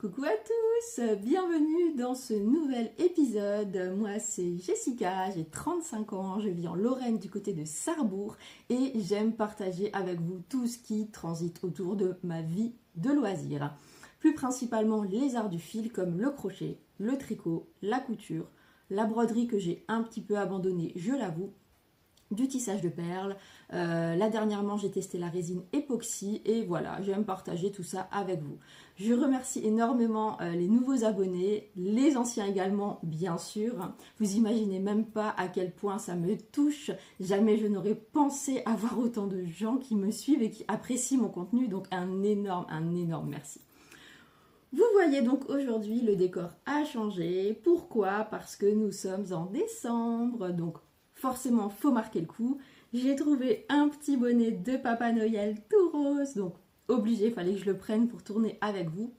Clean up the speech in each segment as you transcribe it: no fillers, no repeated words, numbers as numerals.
Coucou à tous, bienvenue dans ce nouvel épisode. Moi c'est Jessica, j'ai 35 ans, je vis en Lorraine du côté de Sarrebourg et j'aime partager avec vous tout ce qui transite autour de ma vie de loisirs. Plus principalement les arts du fil comme le crochet, le tricot, la couture, la broderie que j'ai un petit peu abandonnée, je l'avoue, du tissage de perles. Là dernièrement j'ai testé la résine époxy et voilà, j'aime partager tout ça avec vous. Je remercie énormément les nouveaux abonnés, les anciens également bien sûr. Vous imaginez même pas à quel point ça me touche. Jamais je n'aurais pensé avoir autant de gens qui me suivent et qui apprécient mon contenu, donc un énorme merci. Vous voyez donc aujourd'hui le décor a changé. Pourquoi? Parce que nous sommes en décembre, donc forcément, faut marquer le coup. J'ai trouvé un petit bonnet de Papa Noël tout rose, donc obligé, il fallait que je le prenne pour tourner avec vous.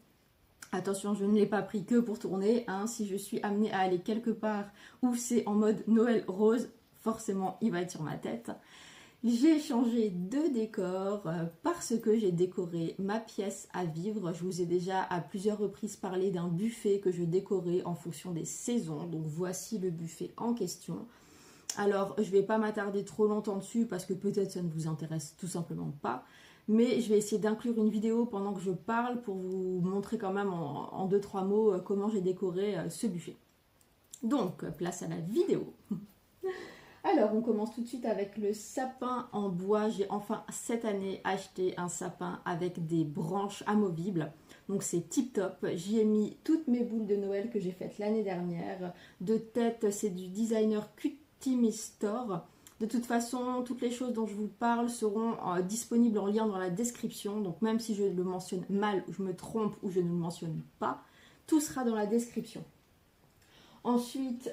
Attention, je ne l'ai pas pris que pour tourner, hein. Si je suis amenée à aller quelque part où c'est en mode Noël rose, forcément, il va être sur ma tête. J'ai changé de décor parce que j'ai décoré ma pièce à vivre. Je vous ai déjà à plusieurs reprises parlé d'un buffet que je décorais en fonction des saisons. Donc voici le buffet en question. Alors, je ne vais pas m'attarder trop longtemps dessus parce que peut-être ça ne vous intéresse tout simplement pas. Mais je vais essayer d'inclure une vidéo pendant que je parle pour vous montrer quand même en 2-3 mots comment j'ai décoré ce buffet. Donc, place à la vidéo. Alors, on commence tout de suite avec le sapin en bois. J'ai enfin cette année acheté un sapin avec des branches amovibles. Donc c'est tip top. J'y ai mis toutes mes boules de Noël que j'ai faites l'année dernière. De tête, c'est du designer Store. De toute façon, toutes les choses dont je vous parle seront disponibles en lien dans la description. Donc même si je le mentionne mal, ou je me trompe ou je ne le mentionne pas, tout sera dans la description. Ensuite,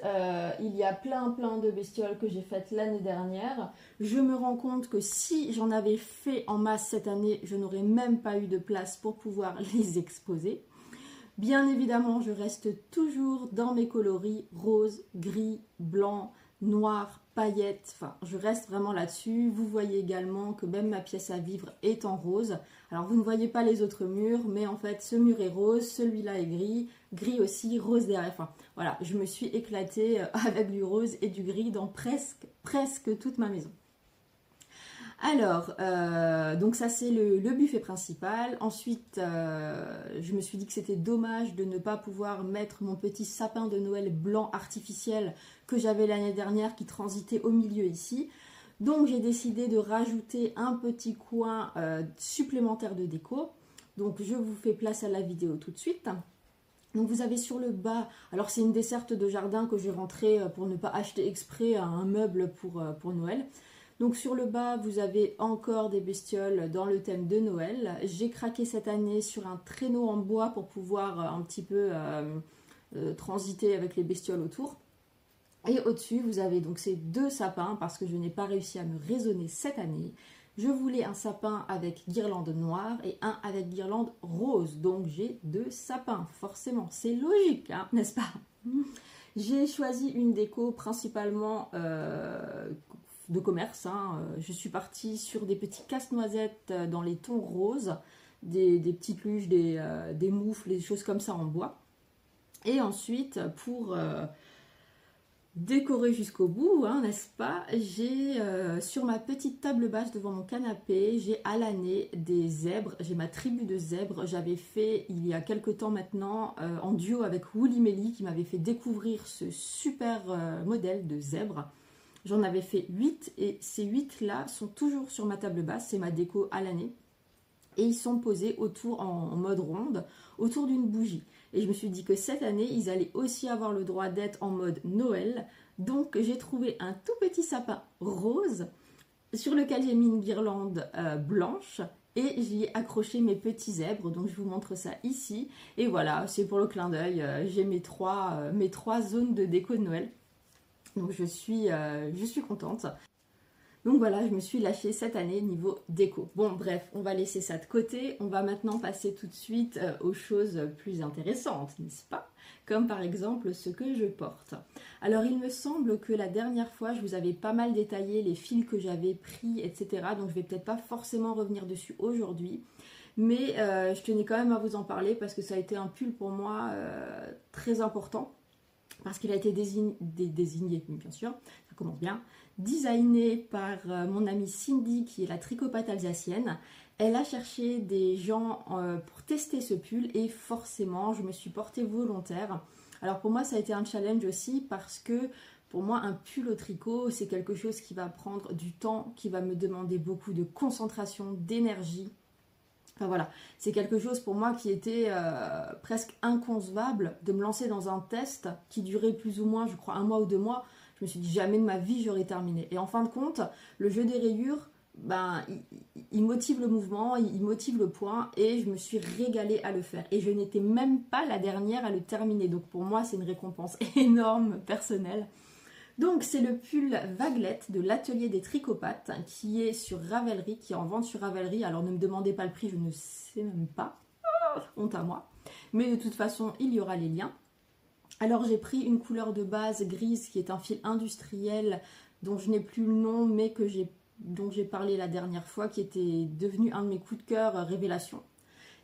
il y a plein de bestioles que j'ai faites l'année dernière. Je me rends compte que si j'en avais fait en masse cette année, je n'aurais même pas eu de place pour pouvoir les exposer. Bien évidemment, je reste toujours dans mes coloris rose, gris, blanc, noir, paillettes, enfin je reste vraiment là-dessus. Vous voyez également que même ma pièce à vivre est en rose. Alors vous ne voyez pas les autres murs, mais en fait ce mur est rose, celui-là est gris, gris aussi, rose derrière. Enfin voilà, je me suis éclatée avec du rose et du gris dans presque toute ma maison. Alors, donc ça c'est le buffet principal. Ensuite, je me suis dit que c'était dommage de ne pas pouvoir mettre mon petit sapin de Noël blanc artificiel que j'avais l'année dernière qui transitait au milieu ici. Donc j'ai décidé de rajouter un petit coin supplémentaire de déco. Donc je vous fais place à la vidéo tout de suite. Donc vous avez sur le bas, alors c'est une desserte de jardin que j'ai rentrée pour ne pas acheter exprès un meuble pour Noël. Donc sur le bas, vous avez encore des bestioles dans le thème de Noël. J'ai craqué cette année sur un traîneau en bois pour pouvoir un petit peu transiter avec les bestioles autour. Et au-dessus, vous avez donc ces deux sapins parce que je n'ai pas réussi à me raisonner cette année. Je voulais un sapin avec guirlande noire et un avec guirlande rose. Donc j'ai deux sapins, forcément. C'est logique, hein, n'est-ce pas? J'ai choisi une déco principalement de commerce, hein. Je suis partie sur des petits casse-noisettes dans les tons roses, des petites luges, des moufles, des choses comme ça en bois. Et ensuite, pour décorer jusqu'au bout, hein, n'est-ce pas, j'ai sur ma petite table basse devant mon canapé, j'ai à l'année des zèbres, j'ai ma tribu de zèbres. J'avais fait il y a quelques temps maintenant en duo avec Woolly Melly qui m'avait fait découvrir ce super modèle de zèbre. J'en avais fait 8 et ces 8 là sont toujours sur ma table basse, c'est ma déco à l'année. Et ils sont posés autour en mode ronde, autour d'une bougie. Et je me suis dit que cette année, ils allaient aussi avoir le droit d'être en mode Noël. Donc j'ai trouvé un tout petit sapin rose sur lequel j'ai mis une guirlande blanche. Et j'y ai accroché mes petits zèbres, donc je vous montre ça ici. Et voilà, c'est pour le clin d'œil, j'ai mes trois zones de déco de Noël. Donc je suis contente. Donc voilà, je me suis lâchée cette année niveau déco. Bon bref, on va laisser ça de côté. On va maintenant passer tout de suite aux choses plus intéressantes, n'est-ce pas? Comme par exemple ce que je porte. Alors il me semble que la dernière fois, je vous avais pas mal détaillé les fils que j'avais pris, etc. Donc je vais peut-être pas forcément revenir dessus aujourd'hui. Mais je tenais quand même à vous en parler parce que ça a été un pull pour moi très important. Parce qu'il a été désigné, bien sûr, ça commence bien, designé par mon amie Cindy, qui est la tricopathe alsacienne. Elle a cherché des gens pour tester ce pull et forcément, je me suis portée volontaire. Alors pour moi, ça a été un challenge aussi parce que pour moi, un pull au tricot, c'est quelque chose qui va prendre du temps, qui va me demander beaucoup de concentration, d'énergie. Enfin voilà, c'est quelque chose pour moi qui était presque inconcevable de me lancer dans un test qui durait plus ou moins, je crois, 1 mois ou 2 mois. Je me suis dit jamais de ma vie j'aurais terminé. Et en fin de compte, le jeu des rayures, ben, il motive le mouvement, il motive le point et je me suis régalée à le faire. Et je n'étais même pas la dernière à le terminer. Donc pour moi, c'est une récompense énorme, personnelle. Donc c'est le pull Vaguelette de l'atelier des tricopathes qui est sur Ravelry, qui est en vente sur Ravelry. Alors ne me demandez pas le prix, je ne sais même pas, honte à moi. Mais de toute façon, il y aura les liens. Alors j'ai pris une couleur de base grise qui est un fil industriel dont je n'ai plus le nom mais dont j'ai parlé la dernière fois, qui était devenu un de mes coups de cœur révélation.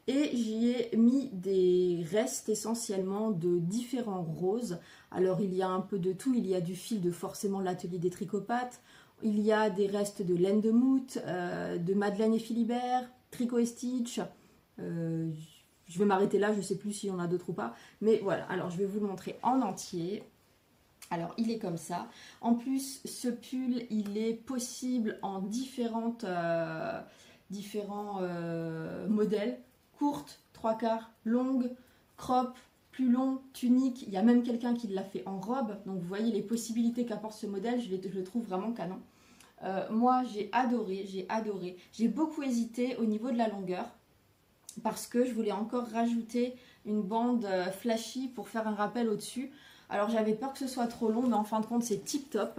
Et j'y ai mis des restes essentiellement de différents roses. Alors il y a un peu de tout, il y a du fil de forcément l'atelier des tricopathes, il y a des restes de laine de moute, de Madeleine et Philibert, Tricot et Stitch. Je vais m'arrêter là, je ne sais plus s'il y en a d'autres ou pas. Mais voilà, alors je vais vous le montrer en entier. Alors il est comme ça. En plus, ce pull, il est possible en différents modèles. Courte, 3/4, longue, crop, plus long, tunique. Il y a même quelqu'un qui l'a fait en robe. Donc vous voyez les possibilités qu'apporte ce modèle, je le trouve vraiment canon. Moi j'ai adoré, j'ai adoré. J'ai beaucoup hésité au niveau de la longueur parce que je voulais encore rajouter une bande flashy pour faire un rappel au-dessus. Alors j'avais peur que ce soit trop long, mais en fin de compte c'est tip top.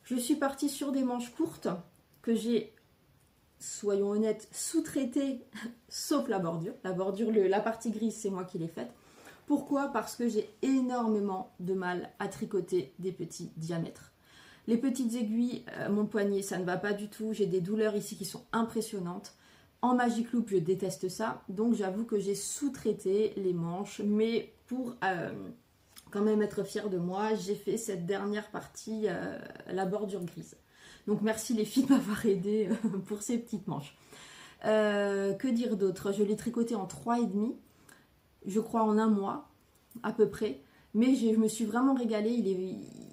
Je suis partie sur des manches courtes que j'ai, soyons honnêtes, sous-traité, sauf la bordure. La partie grise, c'est moi qui l'ai faite. Pourquoi? Parce que j'ai énormément de mal à tricoter des petits diamètres. Les petites aiguilles, mon poignet, ça ne va pas du tout. J'ai des douleurs ici qui sont impressionnantes. En Magic Loop, je déteste ça. Donc j'avoue que j'ai sous-traité les manches. Mais pour quand même être fière de moi, j'ai fait cette dernière partie, la bordure grise. Donc merci les filles de m'avoir aidé pour ces petites manches. Que dire d'autre? Je l'ai tricoté en 3,5, je crois en 1 mois à peu près. Mais je me suis vraiment régalée,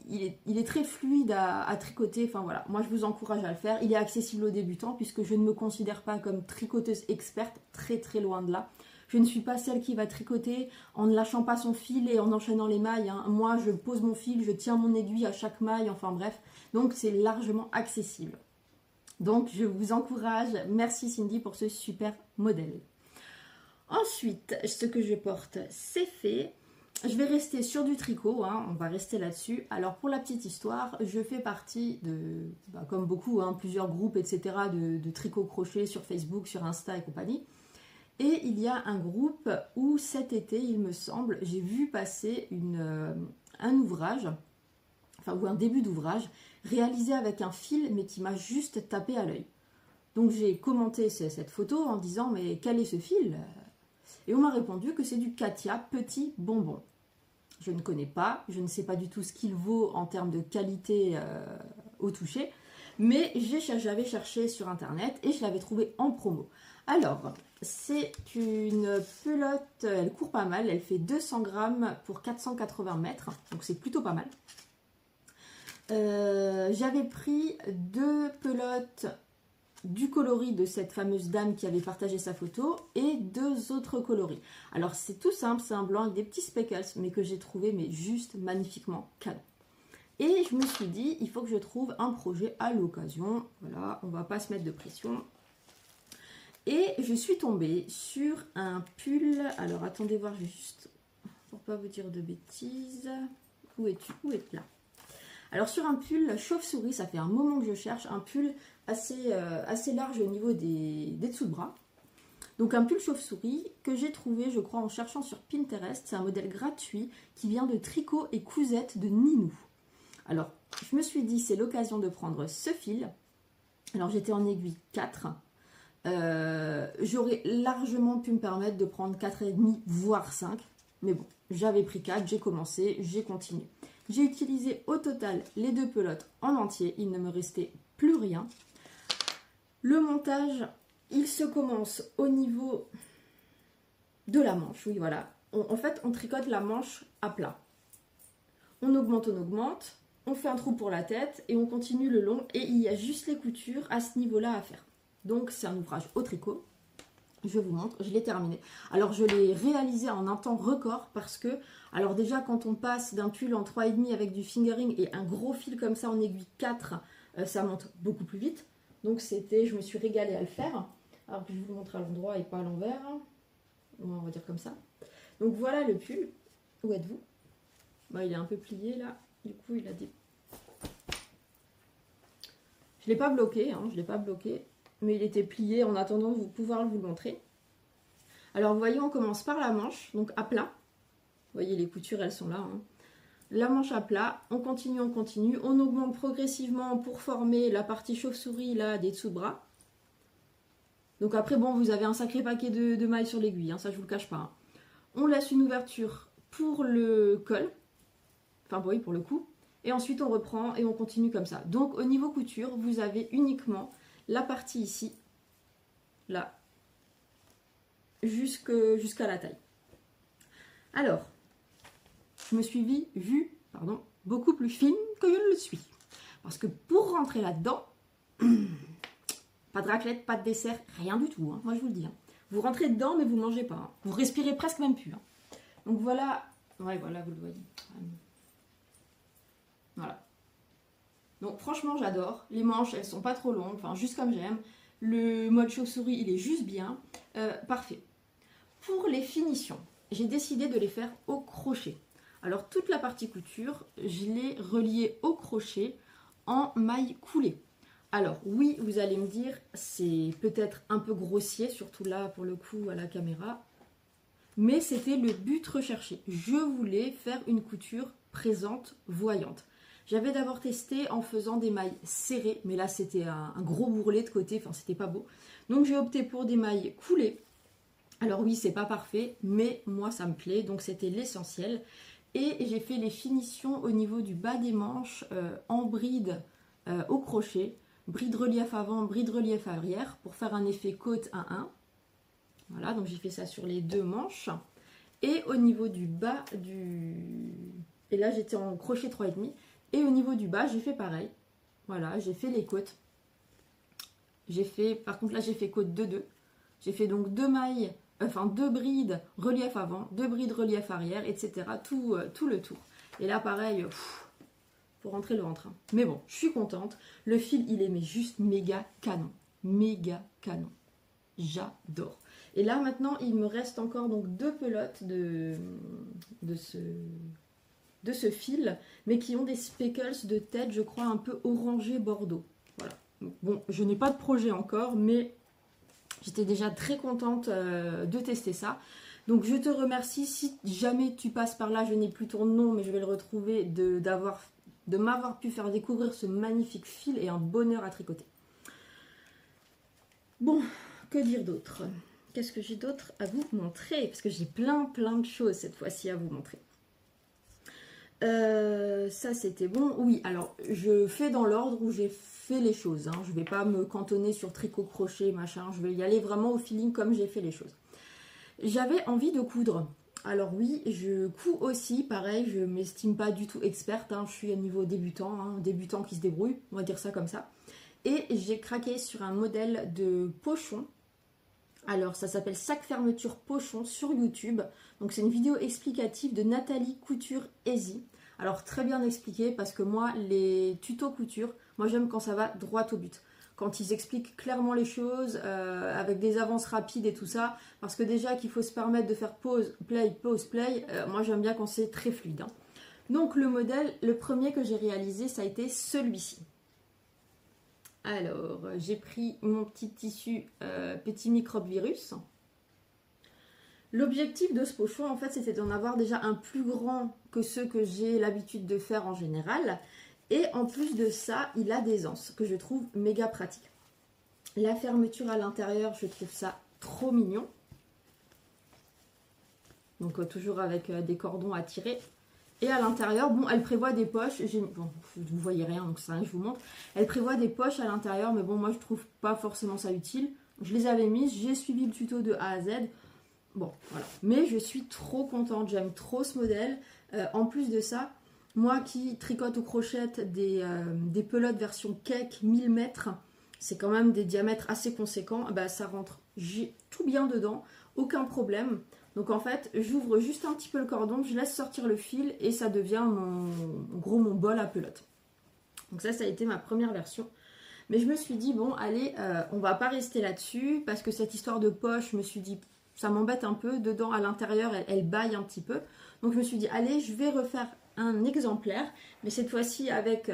il est très fluide à tricoter. Enfin voilà, moi je vous encourage à le faire. Il est accessible aux débutants puisque je ne me considère pas comme tricoteuse experte, très très loin de là. Je ne suis pas celle qui va tricoter en ne lâchant pas son fil et en enchaînant les mailles. Hein. Moi, je pose mon fil, je tiens mon aiguille à chaque maille, enfin bref. Donc, c'est largement accessible. Donc, je vous encourage. Merci Cindy pour ce super modèle. Ensuite, ce que je porte, c'est fait. Je vais rester sur du tricot, hein, on va rester là-dessus. Alors, pour la petite histoire, je fais partie de, comme beaucoup, hein, plusieurs groupes, etc., de tricot crochet sur Facebook, sur Insta et compagnie. Et il y a un groupe où cet été, il me semble, j'ai vu passer un ouvrage, enfin ou un début d'ouvrage, réalisé avec un fil, mais qui m'a juste tapé à l'œil. Donc j'ai commenté cette photo en disant, mais quel est ce fil? Et on m'a répondu que c'est du Katia Petit Bonbon. Je ne connais pas, je ne sais pas du tout ce qu'il vaut en termes de qualité au toucher, mais j'avais cherché sur internet et je l'avais trouvé en promo. Alors, c'est une pelote, elle court pas mal, elle fait 200 grammes pour 480 mètres, donc c'est plutôt pas mal. J'avais pris 2 pelotes du coloris de cette fameuse dame qui avait partagé sa photo et 2 autres coloris. Alors c'est tout simple, c'est un blanc avec des petits speckles, mais que j'ai trouvé mais juste magnifiquement canon. Et je me suis dit, il faut que je trouve un projet à l'occasion. Voilà, on va pas se mettre de pression. Et je suis tombée sur un pull. Alors attendez voir juste pour pas vous dire de bêtises. Où es-tu? Où es-tu là? Alors sur un pull chauve-souris, ça fait un moment que je cherche un pull assez large au niveau des dessous de bras. Donc un pull chauve-souris que j'ai trouvé, je crois, en cherchant sur Pinterest. C'est un modèle gratuit qui vient de Tricot et Cousette de Ninou. Alors je me suis dit, c'est l'occasion de prendre ce fil. Alors j'étais en aiguille 4. J'aurais largement pu me permettre de prendre 4,5 voire 5. Mais bon, j'avais pris 4, j'ai commencé, j'ai continué. J'ai utilisé au total les 2 pelotes en entier. Il ne me restait plus rien. Le montage, il se commence au niveau de la manche. Oui, voilà. En fait, on tricote la manche à plat. On augmente, on fait un trou pour la tête et on continue le long. Et il y a juste les coutures à ce niveau-là à faire. Donc, c'est un ouvrage au tricot. Je vous montre, je l'ai terminé. Alors, je l'ai réalisé en un temps record parce que, alors déjà, quand on passe d'un tulle en 3,5 avec du fingering et un gros fil comme ça en aiguille 4, ça monte beaucoup plus vite. Donc, je me suis régalée à le faire. Alors, je vous montre à l'endroit et pas à l'envers. On va dire comme ça. Donc, voilà le pull. Où êtes-vous? Bah, il est un peu plié là. Du coup, il a des... Je ne l'ai pas bloqué, je l'ai pas bloqué. Mais il était plié en attendant de pouvoir vous le montrer. Alors, vous voyez, on commence par la manche, donc à plat. Vous voyez, les coutures, elles sont là. La manche à plat, on continue, on augmente progressivement pour former la partie chauve-souris là des dessous de bras. Donc après, bon, vous avez un sacré paquet de mailles sur l'aiguille, ça je vous le cache pas. On laisse une ouverture pour le col, enfin oui, pour le cou, et ensuite on reprend et on continue comme ça. Donc au niveau couture, vous avez uniquement la partie ici, là, jusqu'à la taille. Alors, je me suis vue beaucoup plus fine que je ne le suis. Parce que pour rentrer là-dedans, pas de raclette, pas de dessert, rien du tout. Moi, je vous le dis. Vous rentrez dedans, mais vous ne mangez pas. Vous respirez presque même plus. Donc voilà. Ouais, voilà, vous le voyez. Voilà. Donc franchement, j'adore. Les manches, elles sont pas trop longues. Enfin, juste comme j'aime. Le mode chauve-souris, il est juste bien. Parfait. Pour les finitions, j'ai décidé de les faire au crochet. Alors toute la partie couture, je l'ai reliée au crochet en maille coulée. Alors oui, vous allez me dire, c'est peut-être un peu grossier, surtout là pour le coup à la caméra, mais c'était le but recherché. Je voulais faire une couture présente, voyante. J'avais d'abord testé en faisant des mailles serrées, mais là c'était un gros bourrelet de côté, enfin c'était pas beau. Donc j'ai opté pour des mailles coulées. Alors oui, c'est pas parfait, mais moi ça me plaît, donc c'était l'essentiel. Et j'ai fait les finitions au niveau du bas des manches en bride au crochet, bride relief avant, bride relief arrière, pour faire un effet côte 1-1. Voilà, donc j'ai fait ça sur les 2 manches. Et au niveau du bas et là j'étais en crochet 3,5. Et au niveau du bas, j'ai fait pareil. Voilà, j'ai fait les côtes. Par contre là j'ai fait côte 2-2. J'ai fait donc 2 mailles, enfin 2 brides relief avant, 2 brides relief arrière, etc. Tout le tour. Et là pareil, faut rentrer le ventre. Mais bon, je suis contente. Le fil, il est mais juste méga canon. Méga canon. J'adore. Et là maintenant, il me reste encore donc 2 pelotes de ce fil, mais qui ont des speckles de tête, je crois, un peu orangé bordeaux. Voilà. Bon, je n'ai pas de projet encore, mais j'étais déjà très contente de tester ça. Donc je te remercie. Si jamais tu passes par là, je n'ai plus ton nom, mais je vais le retrouver, de m'avoir pu faire découvrir ce magnifique fil et un bonheur à tricoter. Bon, que dire d'autre? Qu'est-ce que j'ai d'autre à vous montrer? Parce que j'ai plein de choses cette fois-ci à vous montrer. Ça c'était bon. Oui, alors je fais dans l'ordre où j'ai fait les choses. Je ne vais pas me cantonner sur tricot, crochet, machin. Je vais y aller vraiment au feeling comme j'ai fait les choses. J'avais envie de coudre. Alors oui, je couds aussi. Pareil, je ne m'estime pas du tout experte. Je suis à niveau débutant, débutant qui se débrouille. On va dire ça comme ça. Et j'ai craqué sur un modèle de pochon. Alors ça s'appelle sac fermeture pochon sur YouTube. Donc c'est une vidéo explicative de Nathalie Couture Easy. Alors très bien expliqué parce que moi les tutos couture, moi j'aime quand ça va droit au but. Quand ils expliquent clairement les choses avec des avances rapides et tout ça. Parce que déjà qu'il faut se permettre de faire pause, play, moi j'aime bien quand c'est très fluide. Donc le modèle, le premier que j'ai réalisé, ça a été celui-ci. Alors, j'ai pris mon petit tissu petit microbe virus. L'objectif de ce pochon, en fait, c'était d'en avoir déjà un plus grand que ceux que j'ai l'habitude de faire en général. Et en plus de ça, il a des anses que je trouve méga pratiques. La fermeture à l'intérieur, je trouve ça trop mignon. Donc toujours avec des cordons à tirer. Et à l'intérieur, bon, elle prévoit des poches. Bon, vous voyez rien, donc ça, je vous montre. Elle prévoit des poches à l'intérieur, mais bon, moi, je trouve pas forcément ça utile. Je les avais mises, j'ai suivi le tuto de A à Z. Bon, voilà. Mais je suis trop contente, j'aime trop ce modèle. En plus de ça, moi qui tricote au crochet des pelotes version cake 1000 mètres, c'est quand même des diamètres assez conséquents, bah, ça rentre tout bien dedans, aucun problème. Donc en fait, j'ouvre juste un petit peu le cordon, je laisse sortir le fil et ça devient mon bol à pelote. Donc ça a été ma première version. Mais je me suis dit, bon, allez, on va pas rester là-dessus parce que cette histoire de poche, je me suis dit, ça m'embête un peu. Dedans, à l'intérieur, elle baille un petit peu. Donc je me suis dit, allez, je vais refaire un exemplaire, mais cette fois-ci avec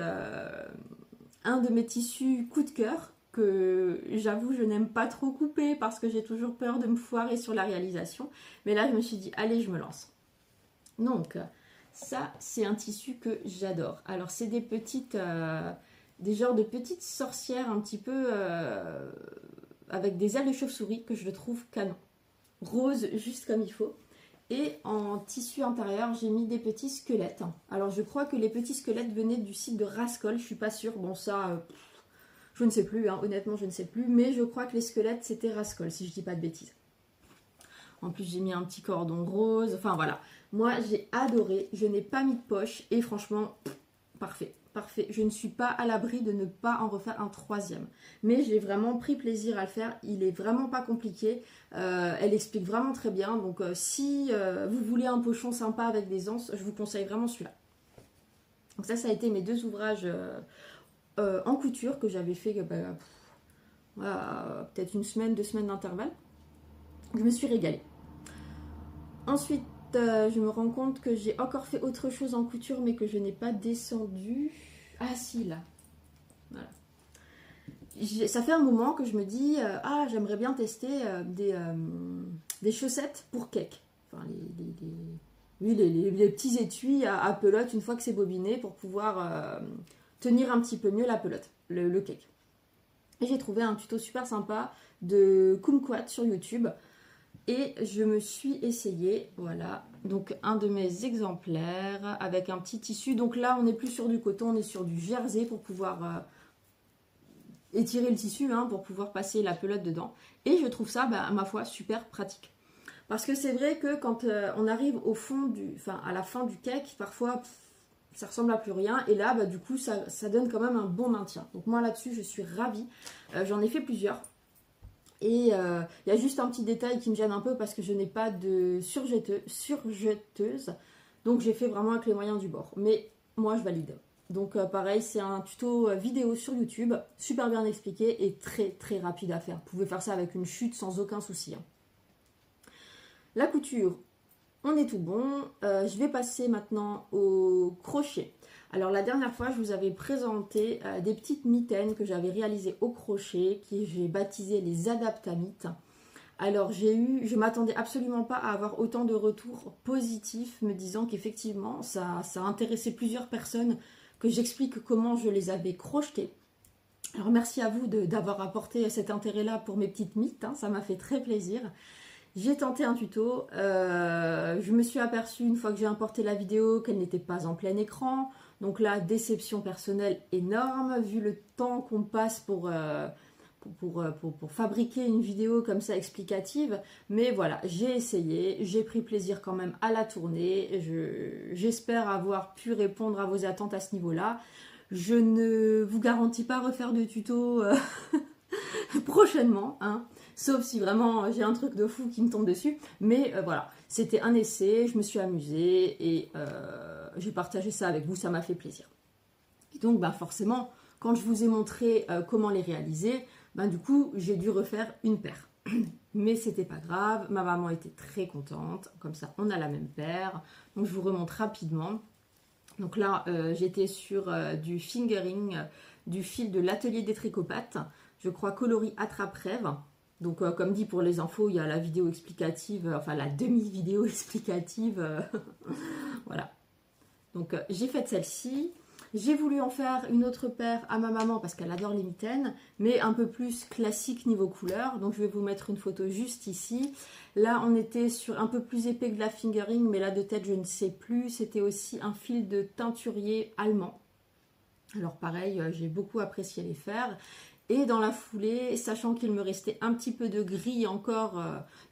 un de mes tissus coup de cœur que j'avoue je n'aime pas trop couper parce que j'ai toujours peur de me foirer sur la réalisation. Mais là je me suis dit allez je me lance. Donc ça c'est un tissu que j'adore. Alors c'est des petites, des genres de petites sorcières un petit peu avec des ailes de chauve-souris que je trouve canon. Rose juste comme il faut. Et en tissu intérieur, j'ai mis des petits squelettes. Alors je crois que les petits squelettes venaient du site de Rascol, je suis pas sûre. Bon ça, je ne sais plus, hein. Honnêtement je ne sais plus. Mais je crois que les squelettes c'était Rascol, si je dis pas de bêtises. En plus j'ai mis un petit cordon rose, enfin voilà. Moi j'ai adoré, je n'ai pas mis de poche et franchement, parfait. Parfait, je ne suis pas à l'abri de ne pas en refaire un troisième. Mais j'ai vraiment pris plaisir à le faire, il est vraiment pas compliqué. Elle explique vraiment très bien. Donc si vous voulez un pochon sympa avec des anses, je vous conseille vraiment celui-là. Donc ça a été mes deux ouvrages en couture que j'avais fait peut-être une semaine, 2 semaines d'intervalle. Je me suis régalée. Ensuite, je me rends compte que j'ai encore fait autre chose en couture mais que je n'ai pas descendu. Ah si, là. Voilà. Ça fait un moment que je me dis j'aimerais bien tester des chaussettes pour cake. Enfin, les petits étuis à pelote une fois que c'est bobiné pour pouvoir tenir un petit peu mieux la pelote, le cake. Et j'ai trouvé un tuto super sympa de Kumquat sur YouTube. Et je me suis essayée, voilà, donc un de mes exemplaires avec un petit tissu. Donc là, on n'est plus sur du coton, on est sur du jersey pour pouvoir étirer le tissu, pour pouvoir passer la pelote dedans. Et je trouve ça, à ma foi, super pratique. Parce que c'est vrai que quand on arrive au fond à la fin du cake, parfois, ça ressemble à plus rien. Et là, du coup, ça donne quand même un bon maintien. Donc moi, là-dessus, je suis ravie. J'en ai fait plusieurs. Et il y a juste un petit détail qui me gêne un peu parce que je n'ai pas de surjeteuse. Donc j'ai fait vraiment avec les moyens du bord. Mais moi je valide. Donc pareil, c'est un tuto vidéo sur YouTube, super bien expliqué et très très rapide à faire. Vous pouvez faire ça avec une chute sans aucun souci. La couture, on est tout bon. Je vais passer maintenant au crochet. Alors la dernière fois, je vous avais présenté des petites mitaines que j'avais réalisées au crochet, que j'ai baptisées les adaptamites. Alors je m'attendais absolument pas à avoir autant de retours positifs me disant qu'effectivement ça a intéressé plusieurs personnes, que j'explique comment je les avais crochetées. Alors merci à vous d'avoir apporté cet intérêt-là pour mes petites mites, ça m'a fait très plaisir. J'ai tenté un tuto, je me suis aperçue une fois que j'ai importé la vidéo qu'elle n'était pas en plein écran. Donc là, déception personnelle énorme, vu le temps qu'on passe pour fabriquer une vidéo comme ça explicative. Mais voilà, j'ai essayé, j'ai pris plaisir quand même à la tourner. J'espère avoir pu répondre à vos attentes à ce niveau-là. Je ne vous garantis pas refaire de tuto prochainement, sauf si vraiment j'ai un truc de fou qui me tombe dessus. Mais voilà, c'était un essai, je me suis amusée et j'ai partagé ça avec vous, ça m'a fait plaisir. Et donc forcément, quand je vous ai montré comment les réaliser, du coup j'ai dû refaire une paire. Mais c'était pas grave, ma maman était très contente, comme ça on a la même paire. Donc je vous remonte rapidement. Donc là j'étais sur du fingering, du fil de l'atelier des tricopathes, je crois coloris attrape-rêve. Donc comme dit pour les infos, il y a la vidéo explicative, enfin la demi-vidéo explicative, voilà. Donc j'ai fait celle-ci. J'ai voulu en faire une autre paire à ma maman parce qu'elle adore les mitaines, mais un peu plus classique niveau couleur. Donc je vais vous mettre une photo juste ici. Là on était sur un peu plus épais que de la fingering, mais là de tête je ne sais plus. C'était aussi un fil de teinturier allemand. Alors pareil, j'ai beaucoup apprécié les faire. Et dans la foulée, sachant qu'il me restait un petit peu de gris encore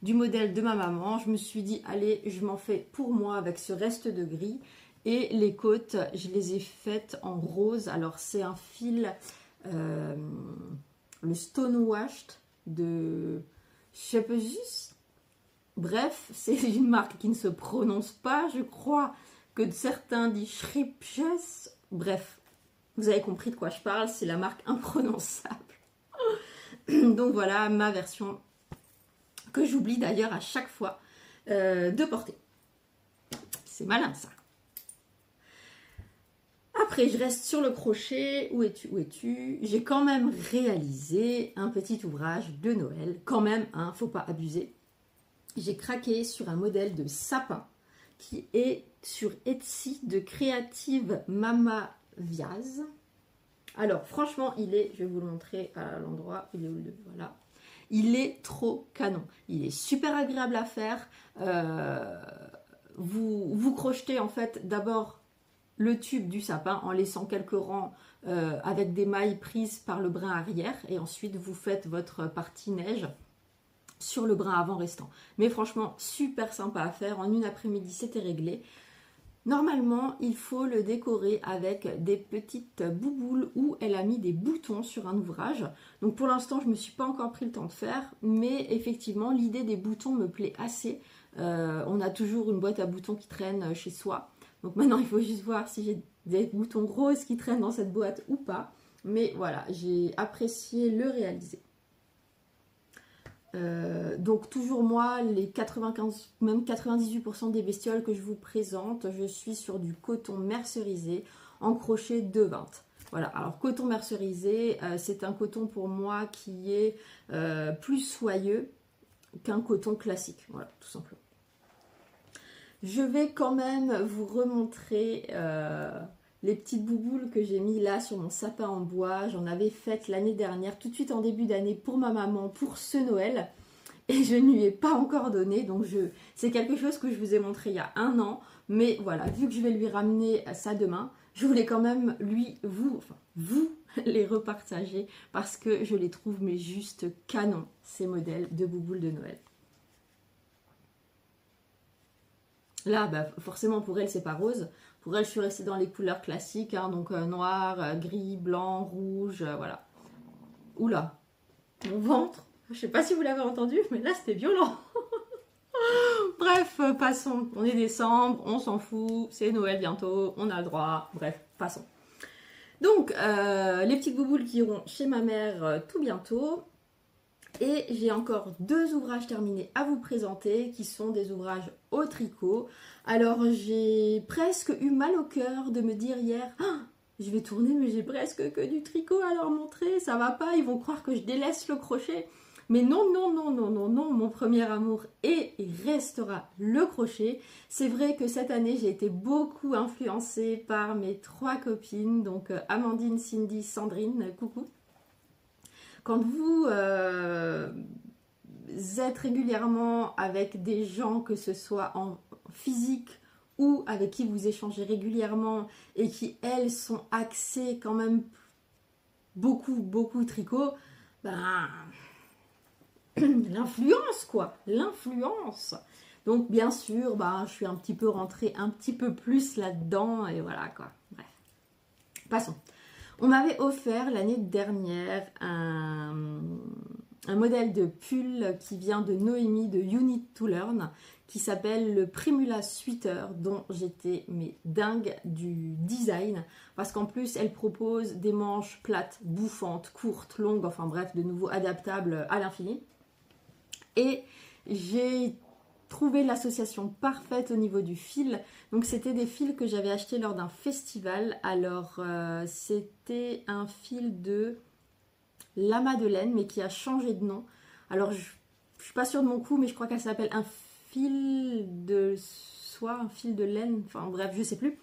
du modèle de ma maman, je me suis dit allez, je m'en fais pour moi avec ce reste de gris. Et les côtes, je les ai faites en rose. Alors c'est un fil, le Stone Washed de Schepejus. Bref, c'est une marque qui ne se prononce pas. Je crois que certains disent Schepejus. Bref, vous avez compris de quoi je parle. C'est la marque imprononçable. Donc voilà ma version que j'oublie d'ailleurs à chaque fois de porter. C'est malin ça. Après, je reste sur le crochet. Où es-tu? Où es-tu? J'ai quand même réalisé un petit ouvrage de Noël. Quand même, hein, faut pas abuser. J'ai craqué sur un modèle de sapin qui est sur Etsy de Creative Mama Viaz. Alors, franchement, il est, je vais vous le montrer à l'endroit, il est où le, voilà. Il est trop canon. Il est super agréable à faire. Vous crochetez en fait d'abord le tube du sapin en laissant quelques rangs avec des mailles prises par le brin arrière et ensuite vous faites votre partie neige sur le brin avant restant. Mais franchement, super sympa à faire. En une après-midi, c'était réglé. Normalement, il faut le décorer avec des petites bouboules où elle a mis des boutons sur un ouvrage. Donc pour l'instant, je ne me suis pas encore pris le temps de faire, mais effectivement, l'idée des boutons me plaît assez. On a toujours une boîte à boutons qui traîne chez soi. Donc maintenant, il faut juste voir si j'ai des boutons roses qui traînent dans cette boîte ou pas. Mais voilà, j'ai apprécié le réaliser. Donc toujours moi, les 95, même 98% des bestioles que je vous présente, je suis sur du coton mercerisé en crochet de 20. Voilà, alors coton mercerisé, c'est un coton pour moi qui est plus soyeux qu'un coton classique. Voilà, tout simplement. Je vais quand même vous remontrer les petites bouboules que j'ai mis là sur mon sapin en bois. J'en avais fait l'année dernière, tout de suite en début d'année pour ma maman, pour ce Noël. Et je ne lui ai pas encore donné. Donc c'est quelque chose que je vous ai montré il y a 1 an. Mais voilà, vu que je vais lui ramener ça demain, je voulais quand même vous les repartager. Parce que je les trouve mais juste canon, ces modèles de bouboules de Noël. Là, bah, forcément, pour elle, c'est pas rose. Pour elle, je suis restée dans les couleurs classiques, hein, donc noir, gris, blanc, rouge, voilà. Oula, mon ventre, je sais pas si vous l'avez entendu, mais là, c'était violent. Bref, passons. On est décembre, on s'en fout, c'est Noël bientôt, on a le droit. Bref, passons. Donc, les petites bouboules qui iront chez ma mère tout bientôt. Et j'ai encore 2 ouvrages terminés à vous présenter qui sont des ouvrages au tricot. Alors j'ai presque eu mal au cœur de me dire hier je vais tourner mais j'ai presque que du tricot à leur montrer, ça va pas, ils vont croire que je délaisse le crochet. Mais non, non, non, non, non, non, mon premier amour est et restera le crochet. C'est vrai que cette année j'ai été beaucoup influencée par mes 3 copines, donc Amandine, Cindy, Sandrine, coucou. Quand vous êtes régulièrement avec des gens, que ce soit en physique ou avec qui vous échangez régulièrement et qui, elles, sont axées quand même beaucoup tricot, ben, l'influence quoi, l'influence. Donc bien sûr, ben, je suis un petit peu rentrée un petit peu plus là-dedans et voilà quoi. Bref, passons. On m'avait offert l'année dernière un modèle de pull qui vient de Noémie de You Need to Learn qui s'appelle le Primula Sweater, dont j'étais mais dingue du design parce qu'en plus elle propose des manches plates, bouffantes, courtes, longues, enfin bref, de nouveau adaptables à l'infini. Et j'ai trouvé l'association parfaite au niveau du fil. Donc c'était des fils que j'avais achetés lors d'un festival. Alors c'était un fil de La Madeleine mais qui a changé de nom. Alors je suis pas sûre de mon coup mais je crois qu'elle s'appelle un fil de soie, un fil de laine, enfin bref, je sais plus.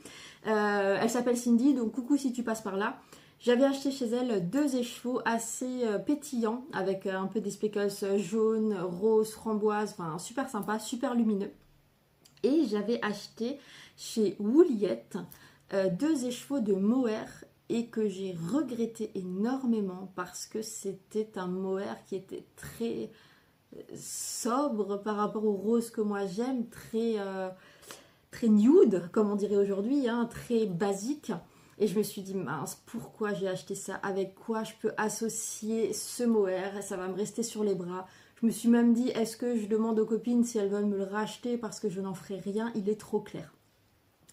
Elle s'appelle Cindy, donc coucou si tu passes par là. J'avais acheté chez elle 2 écheveaux assez pétillants, avec un peu des speckles jaunes, roses, framboises, enfin super sympa, super lumineux. Et j'avais acheté chez Wooliette 2 écheveaux de mohair et que j'ai regretté énormément parce que c'était un mohair qui était très sobre par rapport au rose que moi j'aime, très nude comme on dirait aujourd'hui, hein, très basique. Et je me suis dit mince, pourquoi j'ai acheté ça, avec quoi je peux associer ce mohair, ça va me rester sur les bras. Je me suis même dit, est-ce que je demande aux copines si elles veulent me le racheter parce que je n'en ferai rien, il est trop clair.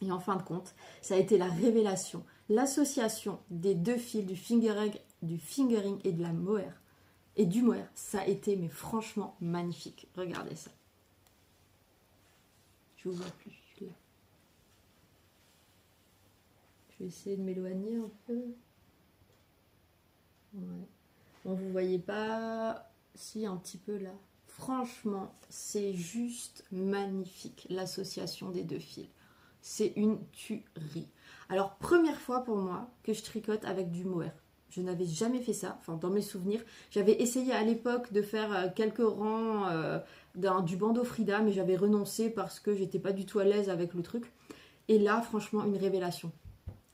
Et en fin de compte, ça a été la révélation, l'association des 2 fils du fingering et de la mohair et du mohair, ça a été mais franchement magnifique. Regardez ça. Je vous vois plus là. Je vais essayer de m'éloigner un peu. Ouais. Bon, vous voyez pas, si un petit peu là. Franchement, c'est juste magnifique l'association des 2 fils. C'est une tuerie. Alors, première fois pour moi que je tricote avec du mohair. Je n'avais jamais fait ça, enfin dans mes souvenirs. J'avais essayé à l'époque de faire quelques rangs du bandeau Frida, mais j'avais renoncé parce que j'étais pas du tout à l'aise avec le truc. Et là, franchement, une révélation.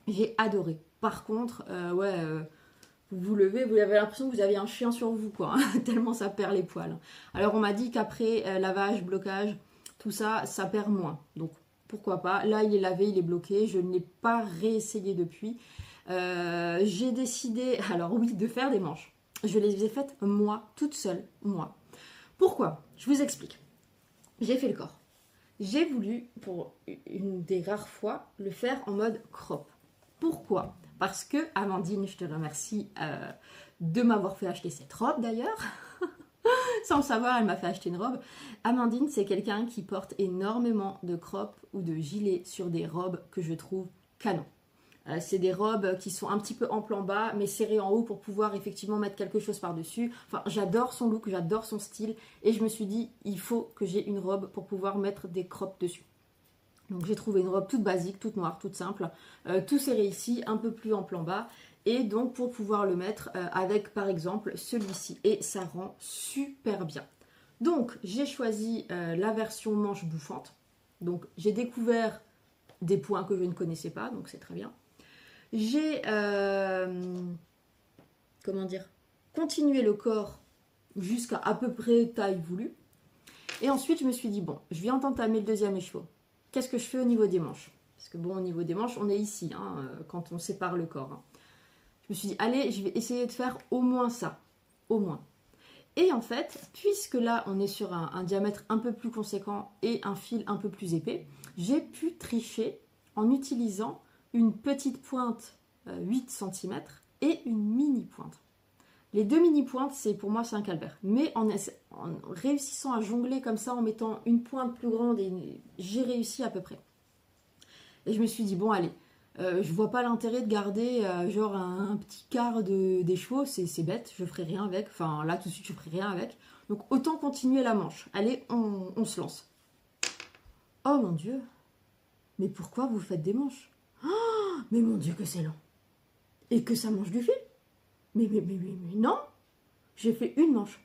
J'ai adoré. Par contre, vous vous levez, vous avez l'impression que vous avez un chien sur vous, quoi. Hein, tellement ça perd les poils. Alors, on m'a dit qu'après lavage, blocage, tout ça, ça perd moins. Donc, pourquoi pas. Là, il est lavé, il est bloqué. Je ne l'ai pas réessayé depuis. J'ai décidé, alors oui, de faire des manches. Je les ai faites moi, toute seule, moi. Pourquoi? Je vous explique. J'ai fait le corps. J'ai voulu, pour une des rares fois, le faire en mode crop. Pourquoi? Parce que, Amandine, je te remercie de m'avoir fait acheter cette robe d'ailleurs. Sans le savoir, elle m'a fait acheter une robe. Amandine, c'est quelqu'un qui porte énormément de crop ou de gilets sur des robes que je trouve canon. C'est des robes qui sont un petit peu en plan bas, mais serrées en haut pour pouvoir effectivement mettre quelque chose par-dessus. Enfin, j'adore son look, j'adore son style. Et je me suis dit, il faut que j'ai une robe pour pouvoir mettre des crops dessus. Donc j'ai trouvé une robe toute basique, toute noire, toute simple. Tout serré ici, un peu plus en plan bas. Et donc pour pouvoir le mettre avec par exemple celui-ci. Et ça rend super bien. Donc j'ai choisi la version manche bouffante. Donc j'ai découvert des points que je ne connaissais pas, donc c'est très bien. J'ai continué le corps jusqu'à peu près taille voulue. Et ensuite je me suis dit, bon, je viens d'entamer le 2e écheveau. Qu'est-ce que je fais au niveau des manches? Parce que bon, au niveau des manches, on est ici, hein, quand on sépare le corps. Hein. Je me suis dit, allez, je vais essayer de faire au moins ça. Au moins. Et en fait, puisque là, on est sur un diamètre un peu plus conséquent et un fil un peu plus épais, j'ai pu tricher en utilisant une petite pointe 8 cm et une mini pointe. Les 2 mini pointes, pour moi, c'est un calvaire. Mais en réussissant à jongler comme ça, en mettant une pointe plus grande, j'ai réussi à peu près. Et je me suis dit, bon, allez, je vois pas l'intérêt de garder genre un petit quart des chevaux, c'est bête, je ferai rien avec. Enfin, là, tout de suite, je ferai rien avec. Donc, autant continuer la manche. Allez, on se lance. Oh mon Dieu, mais pourquoi vous faites des manches? Oh, mais mon Dieu, que c'est long. Et que ça mange du fil. Mais non, j'ai fait une manche.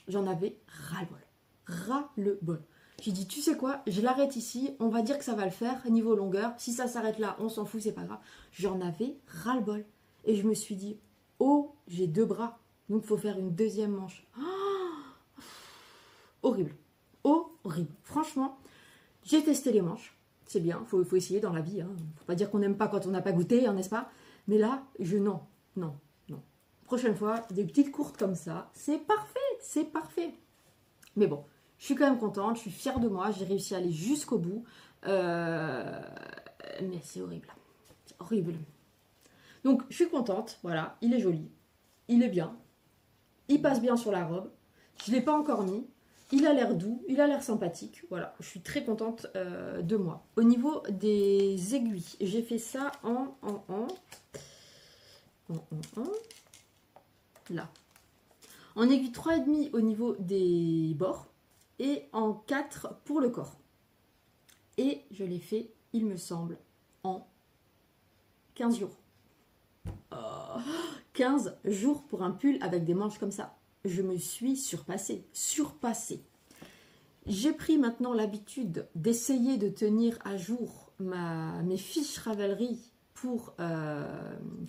J'en avais ras-le-bol. Ras-le-bol. J'ai dit, tu sais quoi, je l'arrête ici, on va dire que ça va le faire, niveau longueur. Si ça s'arrête là, on s'en fout, c'est pas grave. J'en avais ras-le-bol. Et je me suis dit, oh, j'ai 2 bras, donc il faut faire une 2e manche. Oh, horrible. Horrible. Franchement, j'ai testé les manches. C'est bien, faut essayer dans la vie. Hein. Faut pas dire qu'on n'aime pas quand on n'a pas goûté, hein, n'est-ce pas? Mais là, non. Prochaine fois, des petites courtes comme ça, c'est parfait. Mais bon, je suis quand même contente, je suis fière de moi, j'ai réussi à aller jusqu'au bout. Mais c'est horrible. C'est horrible. Donc, je suis contente, voilà, il est joli, il est bien, il passe bien sur la robe. Je ne l'ai pas encore mis, il a l'air doux, il a l'air sympathique. Voilà, je suis très contente de moi. Au niveau des aiguilles, j'ai fait ça là. En aiguille 3,5 au niveau des bords et en 4 pour le corps. Et je l'ai fait, il me semble, en 15 jours. 15 jours pour un pull avec des manches comme ça. Je me suis surpassée. J'ai pris maintenant l'habitude d'essayer de tenir à jour mes fiches Ravelry pour,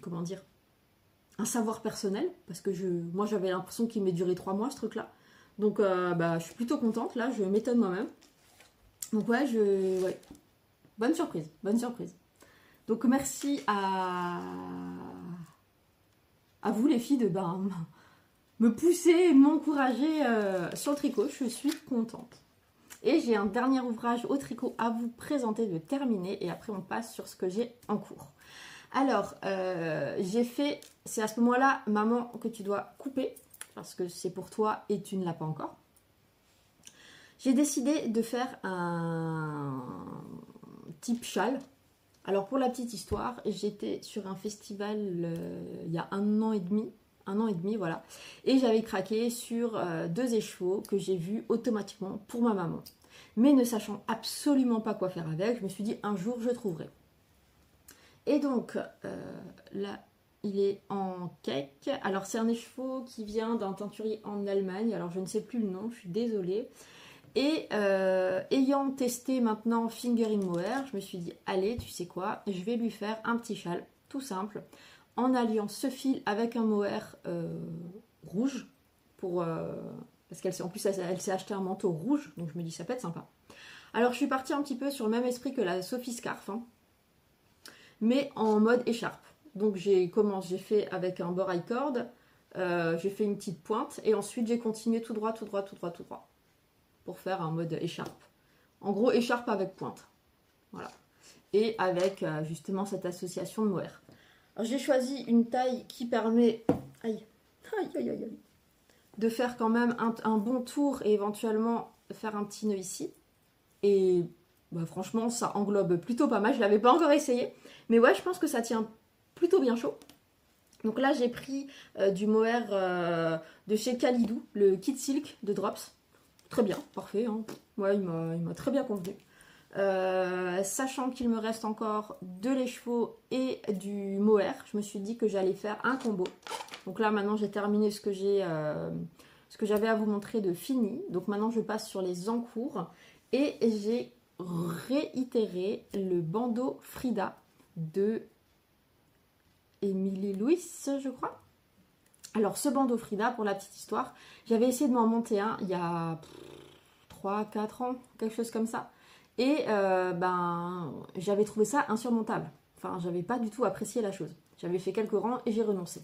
comment dire, un savoir personnel. Parce que moi, j'avais l'impression qu'il m'ait duré 3 mois, ce truc-là. Donc, je suis plutôt contente. Là, je m'étonne moi-même. Donc, ouais. Bonne surprise. Donc, merci à vous, les filles, de me pousser, m'encourager sur le tricot. Je suis contente. Et j'ai un dernier ouvrage au tricot à vous présenter, de terminer, et après on passe sur ce que j'ai en cours. Alors, j'ai fait, c'est à ce moment-là, maman, que tu dois couper, parce que c'est pour toi et tu ne l'as pas encore. J'ai décidé de faire un type châle. Alors, pour la petite histoire, j'étais sur un festival il y a 1 an et demi, voilà. Et j'avais craqué sur 2 écheveaux que j'ai vus automatiquement pour ma maman. Mais ne sachant absolument pas quoi faire avec, je me suis dit un jour je trouverai. Et donc là, il est en cake. Alors c'est un écheveau qui vient d'un teinturier en Allemagne. Alors je ne sais plus le nom, je suis désolée. Et ayant testé maintenant Fingering Mohair, je me suis dit allez, tu sais quoi, je vais lui faire un petit châle tout simple, en alliant ce fil avec un mohair rouge, parce qu'en plus elle s'est acheté un manteau rouge, donc je me dis ça peut être sympa. Alors je suis partie un petit peu sur le même esprit que la Sophie Scarf, hein, mais en mode écharpe. Donc j'ai fait avec un bord I-cord, j'ai fait une petite pointe, et ensuite j'ai continué tout droit, pour faire un mode écharpe. En gros, écharpe avec pointe. Voilà. Et avec justement cette association de mohair. Alors j'ai choisi une taille qui permet de faire quand même un bon tour et éventuellement faire un petit nœud ici. Et franchement, ça englobe plutôt pas mal. Je ne l'avais pas encore essayé. Mais ouais, je pense que ça tient plutôt bien chaud. Donc là, j'ai pris du mohair de chez Kalidou, le Kit Silk de Drops. Très bien, parfait. Hein. Ouais, il m'a très bien convenu. Sachant qu'il me reste encore de l'écheveau et du mohair, je me suis dit que j'allais faire un combo. Donc là maintenant j'ai terminé ce que j'avais à vous montrer de fini. Donc maintenant je passe sur les encours et j'ai réitéré le bandeau Frida de Émilie Louis, je crois. Alors ce bandeau Frida, pour la petite histoire, j'avais essayé de m'en monter un il y a 3-4 ans, quelque chose comme ça. Et j'avais trouvé ça insurmontable. Enfin, j'avais pas du tout apprécié la chose. J'avais fait quelques rangs et j'ai renoncé.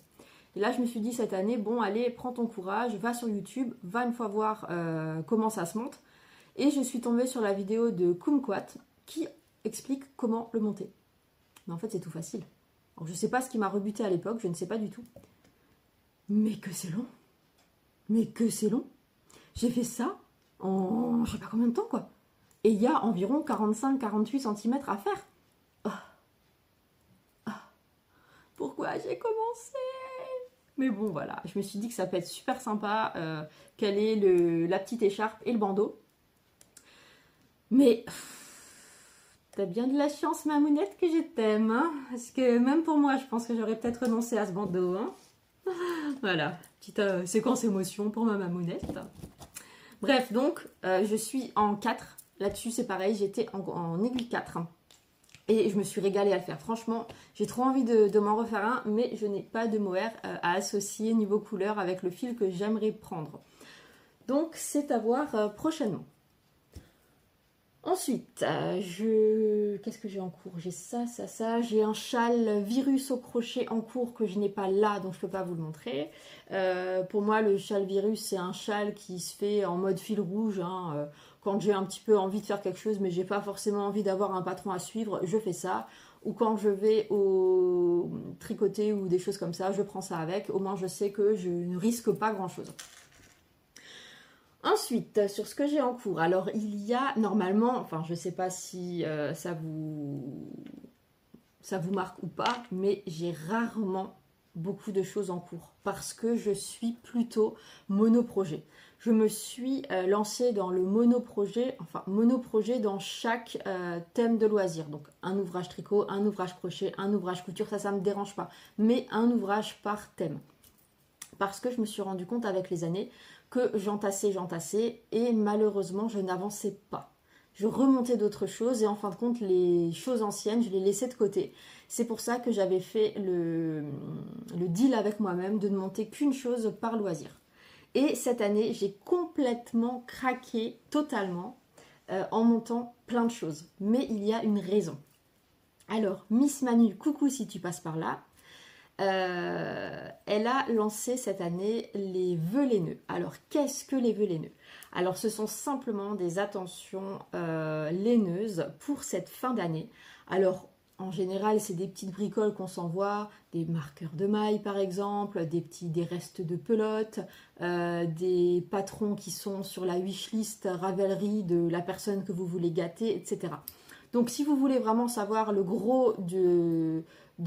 Et là, je me suis dit cette année, bon, allez, prends ton courage, va sur YouTube, va une fois voir comment ça se monte. Et je suis tombée sur la vidéo de Kumquat qui explique comment le monter. Mais en fait, c'est tout facile. Alors, je sais pas ce qui m'a rebuté à l'époque, je ne sais pas du tout. Mais que c'est long. J'ai fait ça en je sais pas combien de temps, quoi. Et il y a environ 45-48 cm à faire. Pourquoi j'ai commencé? Mais bon, voilà. Je me suis dit que ça peut être super sympa. Quelle est la petite écharpe et le bandeau. Mais t'as bien de la chance, ma mounette, que je t'aime. Hein, parce que même pour moi, je pense que j'aurais peut-être renoncé à ce bandeau. Hein. Voilà. Petite séquence émotion pour ma mamounette. Bref, donc, je suis en 4. Là-dessus, c'est pareil, j'étais en aiguille 4. Et je me suis régalée à le faire. Franchement, j'ai trop envie de m'en refaire un, mais je n'ai pas de mohair à associer niveau couleur avec le fil que j'aimerais prendre. Donc, c'est à voir prochainement. Ensuite, qu'est-ce que j'ai en cours? J'ai ça. J'ai un châle virus au crochet en cours que je n'ai pas là, donc je ne peux pas vous le montrer. Pour moi, le châle virus, c'est un châle qui se fait en mode fil rouge. Hein, quand j'ai un petit peu envie de faire quelque chose, mais j'ai pas forcément envie d'avoir un patron à suivre, je fais ça. Ou quand je vais au tricoter ou des choses comme ça, je prends ça avec. Au moins, je sais que je ne risque pas grand-chose. Ensuite, sur ce que j'ai en cours, alors il y a normalement, enfin je ne sais pas si ça vous marque ou pas, mais j'ai rarement beaucoup de choses en cours parce que je suis plutôt monoprojet. je me suis lancée dans le monoprojet, enfin monoprojet dans chaque thème de loisir. Donc un ouvrage tricot, un ouvrage crochet, un ouvrage couture, ça ne me dérange pas. Mais un ouvrage par thème. Parce que je me suis rendu compte avec les années que j'entassais et malheureusement je n'avançais pas. Je remontais d'autres choses et en fin de compte les choses anciennes je les laissais de côté. C'est pour ça que j'avais fait le deal avec moi-même de ne monter qu'une chose par loisir. Et cette année j'ai complètement craqué totalement en montant plein de choses. Mais il y a une raison. Alors Miss Manu, coucou si tu passes par là. Elle a lancé cette année les vœux laineux. Alors, qu'est-ce que les vœux laineux? Alors, ce sont simplement des attentions laineuses pour cette fin d'année. Alors, en général, c'est des petites bricoles qu'on s'envoie, des marqueurs de mailles par exemple, des restes de pelote, des patrons qui sont sur la wishlist Ravelry de la personne que vous voulez gâter, etc. Donc, si vous voulez vraiment savoir le gros de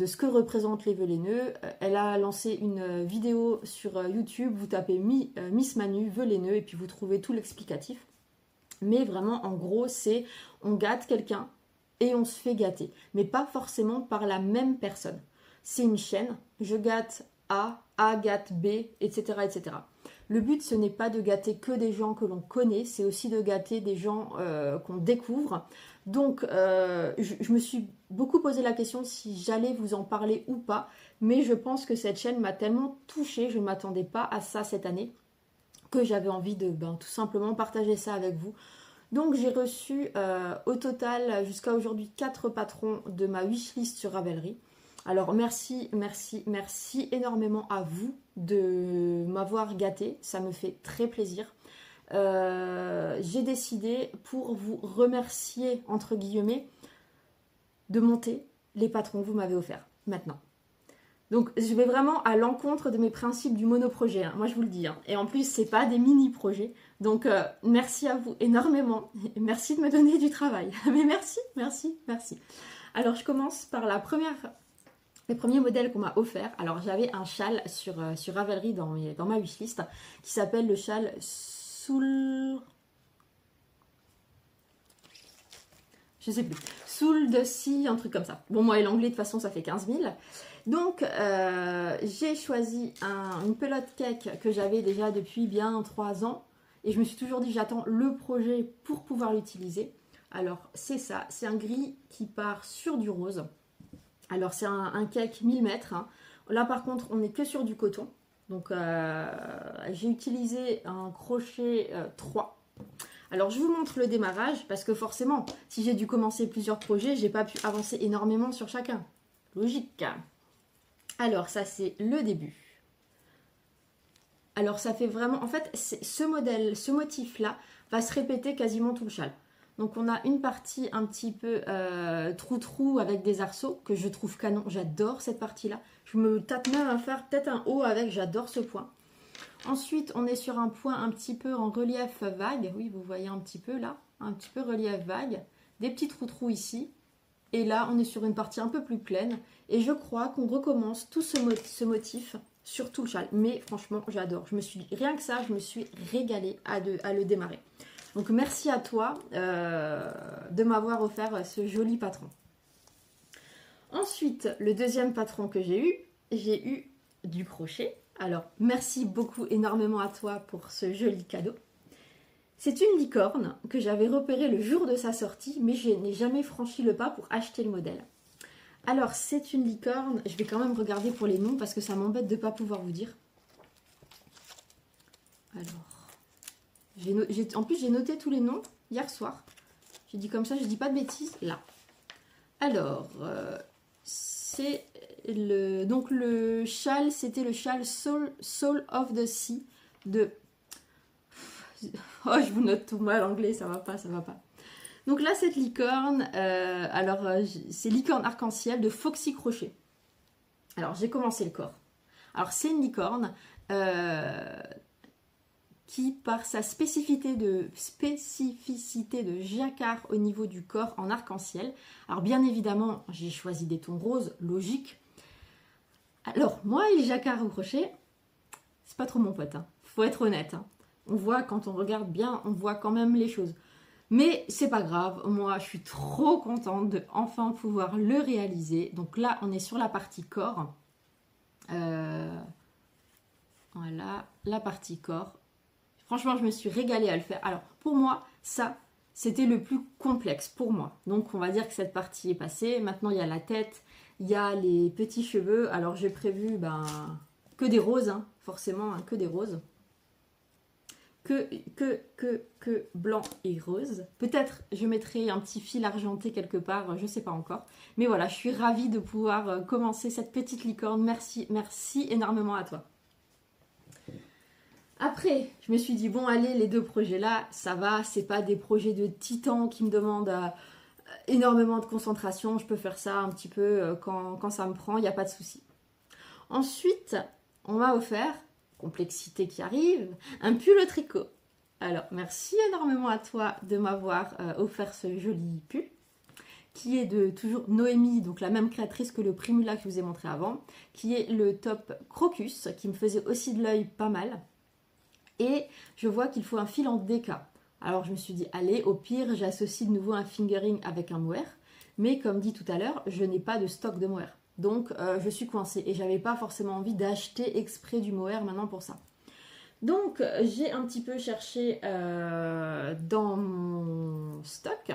ce que représentent les vœux laineux, elle a lancé une vidéo sur YouTube, vous tapez Miss Manu, vœux laineux, et puis vous trouvez tout l'explicatif. Mais vraiment, en gros, c'est on gâte quelqu'un et on se fait gâter. Mais pas forcément par la même personne. C'est une chaîne, je gâte A gâte B, etc., etc. Le but, ce n'est pas de gâter que des gens que l'on connaît, c'est aussi de gâter des gens qu'on découvre. Donc, je me suis beaucoup posé la question si j'allais vous en parler ou pas, mais je pense que cette chaîne m'a tellement touchée, je ne m'attendais pas à ça cette année, que j'avais envie de tout simplement partager ça avec vous. Donc, j'ai reçu au total, jusqu'à aujourd'hui, 4 patrons de ma wishlist sur Ravelry. Alors, merci énormément à vous de m'avoir gâté, ça me fait très plaisir. J'ai décidé, pour vous remercier entre guillemets, de monter les patrons que vous m'avez offerts maintenant. Donc je vais vraiment à l'encontre de mes principes du monoprojet, hein, moi je vous le dis, hein. Et en plus c'est pas des mini projets, donc merci à vous énormément, merci de me donner du travail. Mais merci. Alors je commence par le premier modèle qu'on m'a offert. Alors j'avais un châle sur Ravelry dans ma wishlist qui s'appelle le châle Soul de scie, un truc comme ça. Bon, moi et l'anglais de toute façon ça fait 15 000. Donc j'ai choisi une pelote cake que j'avais déjà depuis bien 3 ans et je me suis toujours dit j'attends le projet pour pouvoir l'utiliser. Alors c'est ça, c'est un gris qui part sur du rose. Alors c'est un cake 1000 mètres, hein. Là par contre on n'est que sur du coton. Donc j'ai utilisé un crochet 3. Alors je vous montre le démarrage parce que forcément si j'ai dû commencer plusieurs projets, j'ai pas pu avancer énormément sur chacun. Logique. Alors ça c'est le début. Alors ça fait vraiment, en fait ce motif là va se répéter quasiment tout le châle. Donc on a une partie un petit peu trou-trou avec des arceaux que je trouve canon. J'adore cette partie-là. Je me tape même à faire peut-être un haut avec, j'adore ce point. Ensuite, on est sur un point un petit peu en relief vague. Oui, vous voyez un petit peu là, un petit peu relief vague. Des petits trous-trous ici. Et là, on est sur une partie un peu plus pleine. Et je crois qu'on recommence tout ce motif sur tout le châle. Mais franchement, j'adore. Rien que ça, je me suis régalée à le démarrer. Donc merci à toi de m'avoir offert ce joli patron. Ensuite, le deuxième patron que j'ai eu du crochet. Alors merci beaucoup énormément à toi pour ce joli cadeau. C'est une licorne que j'avais repérée le jour de sa sortie, mais je n'ai jamais franchi le pas pour acheter le modèle. Alors c'est une licorne, je vais quand même regarder pour les noms parce que ça m'embête de ne pas pouvoir vous dire. Alors... en plus, j'ai noté tous les noms hier soir. J'ai dit comme ça, je dis pas de bêtises. Là. Alors, c'est donc le châle, c'était le châle Soul of the Sea de... Oh, je vous note tout mal l'anglais, ça va pas. Donc là, cette licorne, c'est licorne arc-en-ciel de Foxy Crochet. Alors, j'ai commencé le corps. Alors, c'est une licorne... qui, par sa spécificité de jacquard au niveau du corps en arc-en-ciel. Alors bien évidemment, j'ai choisi des tons roses, logique. Alors moi, les jacquards au crochet, c'est pas trop mon pote, hein. Faut être honnête. Hein. On voit, quand on regarde bien, on voit quand même les choses. Mais c'est pas grave, moi je suis trop contente de enfin pouvoir le réaliser. Donc là, on est sur la partie corps. Voilà, la partie corps. Franchement, je me suis régalée à le faire. Alors, pour moi, ça, c'était le plus complexe pour moi. Donc, on va dire que cette partie est passée. Maintenant, il y a la tête, il y a les petits cheveux. Alors, j'ai prévu que des roses, hein, forcément, hein, que des roses. Que blanc et rose. Peut-être je mettrai un petit fil argenté quelque part, je ne sais pas encore. Mais voilà, je suis ravie de pouvoir commencer cette petite licorne. Merci, merci énormément à toi. Après, je me suis dit, bon, allez, les deux projets-là, ça va, c'est pas des projets de titan qui me demandent énormément de concentration. Je peux faire ça un petit peu quand ça me prend, il n'y a pas de souci. Ensuite, on m'a offert, complexité qui arrive, un pull au tricot. Alors, merci énormément à toi de m'avoir offert ce joli pull, qui est de toujours Noémie, donc la même créatrice que le Primula que je vous ai montré avant, qui est le top Crocus, qui me faisait aussi de l'œil pas mal. Et je vois qu'il faut un fil en DK. Alors je me suis dit, allez, au pire, j'associe de nouveau un fingering avec un mohair. Mais comme dit tout à l'heure, je n'ai pas de stock de mohair. Donc je suis coincée et j'avais pas forcément envie d'acheter exprès du mohair maintenant pour ça. Donc j'ai un petit peu cherché dans mon stock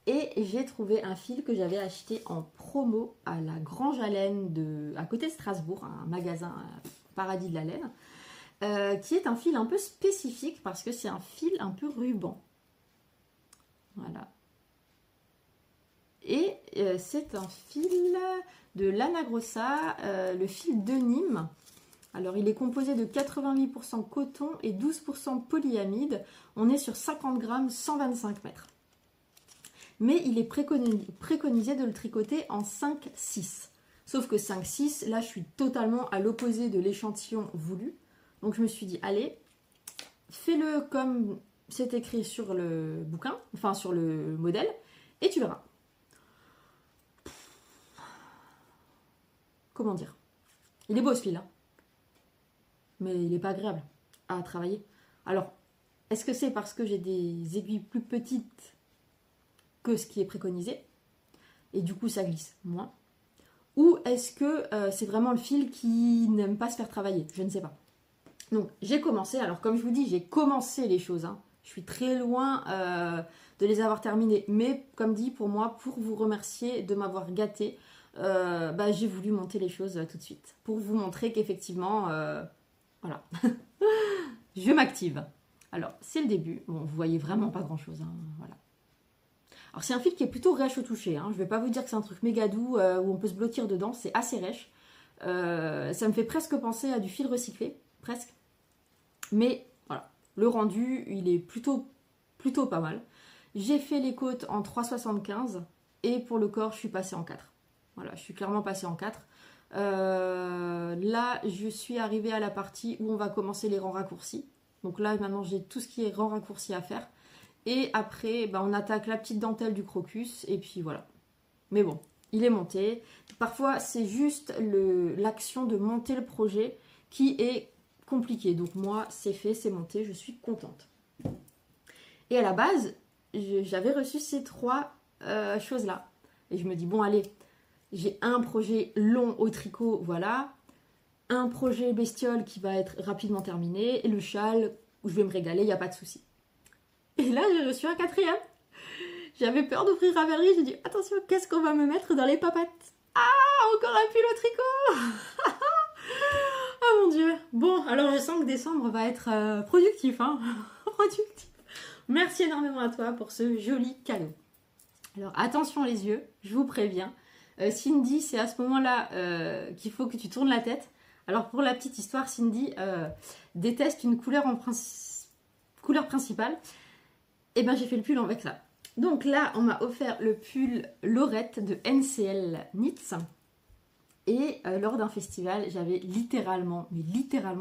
et j'ai trouvé un fil que j'avais acheté en promo à la Grange à Laine à côté de Strasbourg, un magasin Paradis de la Laine. Qui est un fil un peu spécifique parce que c'est un fil un peu ruban. Voilà. Et c'est un fil de Lana Grossa, le fil de Nîmes. Alors il est composé de 88% coton et 12% polyamide. On est sur 50 grammes, 125 mètres. Mais il est préconisé de le tricoter en 5-6. Sauf que 5-6, là je suis totalement à l'opposé de l'échantillon voulu. Donc je me suis dit, allez, fais-le comme c'est écrit sur le bouquin, enfin sur le modèle, et tu verras. Comment dire? Il est beau ce fil, hein, mais il n'est pas agréable à travailler. Alors, est-ce que c'est parce que j'ai des aiguilles plus petites que ce qui est préconisé, et du coup ça glisse moins? Ou est-ce que c'est vraiment le fil qui n'aime pas se faire travailler? Je ne sais pas. Donc j'ai commencé, alors comme je vous dis, j'ai commencé les choses, hein. Je suis très loin de les avoir terminées, mais comme dit, pour moi, pour vous remercier de m'avoir gâté, j'ai voulu monter les choses tout de suite, pour vous montrer qu'effectivement, voilà, je m'active. Alors c'est le début, bon, vous voyez vraiment pas grand chose, hein, voilà. Alors c'est un fil qui est plutôt rêche au toucher, hein. Je vais pas vous dire que c'est un truc méga doux où on peut se blottir dedans, c'est assez rêche. Ça me fait presque penser à du fil recyclé, presque. Mais voilà, le rendu, il est plutôt pas mal. J'ai fait les côtes en 3,75 et pour le corps, je suis passée en 4. Voilà, je suis clairement passée en 4. Là, je suis arrivée à la partie où on va commencer les rangs raccourcis. Donc là, maintenant, j'ai tout ce qui est rangs raccourcis à faire. Et après, on attaque la petite dentelle du crocus et puis voilà. Mais bon, il est monté. Parfois, c'est juste l'action de monter le projet qui est compliqué. Donc moi, c'est fait, c'est monté, je suis contente. Et à la base, j'avais reçu ces trois choses-là. Et je me dis, bon allez, j'ai un projet long au tricot, voilà. Un projet bestiole qui va être rapidement terminé. Et le châle, où je vais me régaler, il n'y a pas de souci. Et là, j'ai reçu un quatrième. J'avais peur d'ouvrir Ravelry, j'ai dit, attention, qu'est-ce qu'on va me mettre dans les papates? Ah, encore un pull au tricot. Oh mon dieu. Bon, alors je sens que décembre va être productif, hein. Productif. Merci énormément à toi pour ce joli cadeau. Alors attention les yeux, je vous préviens. Cindy, c'est à ce moment-là qu'il faut que tu tournes la tête. Alors pour la petite histoire, Cindy déteste une couleur couleur principale. Et ben j'ai fait le pull avec ça. Donc là, on m'a offert le pull Laurette de NCL Knits. Et lors d'un festival, j'avais littéralement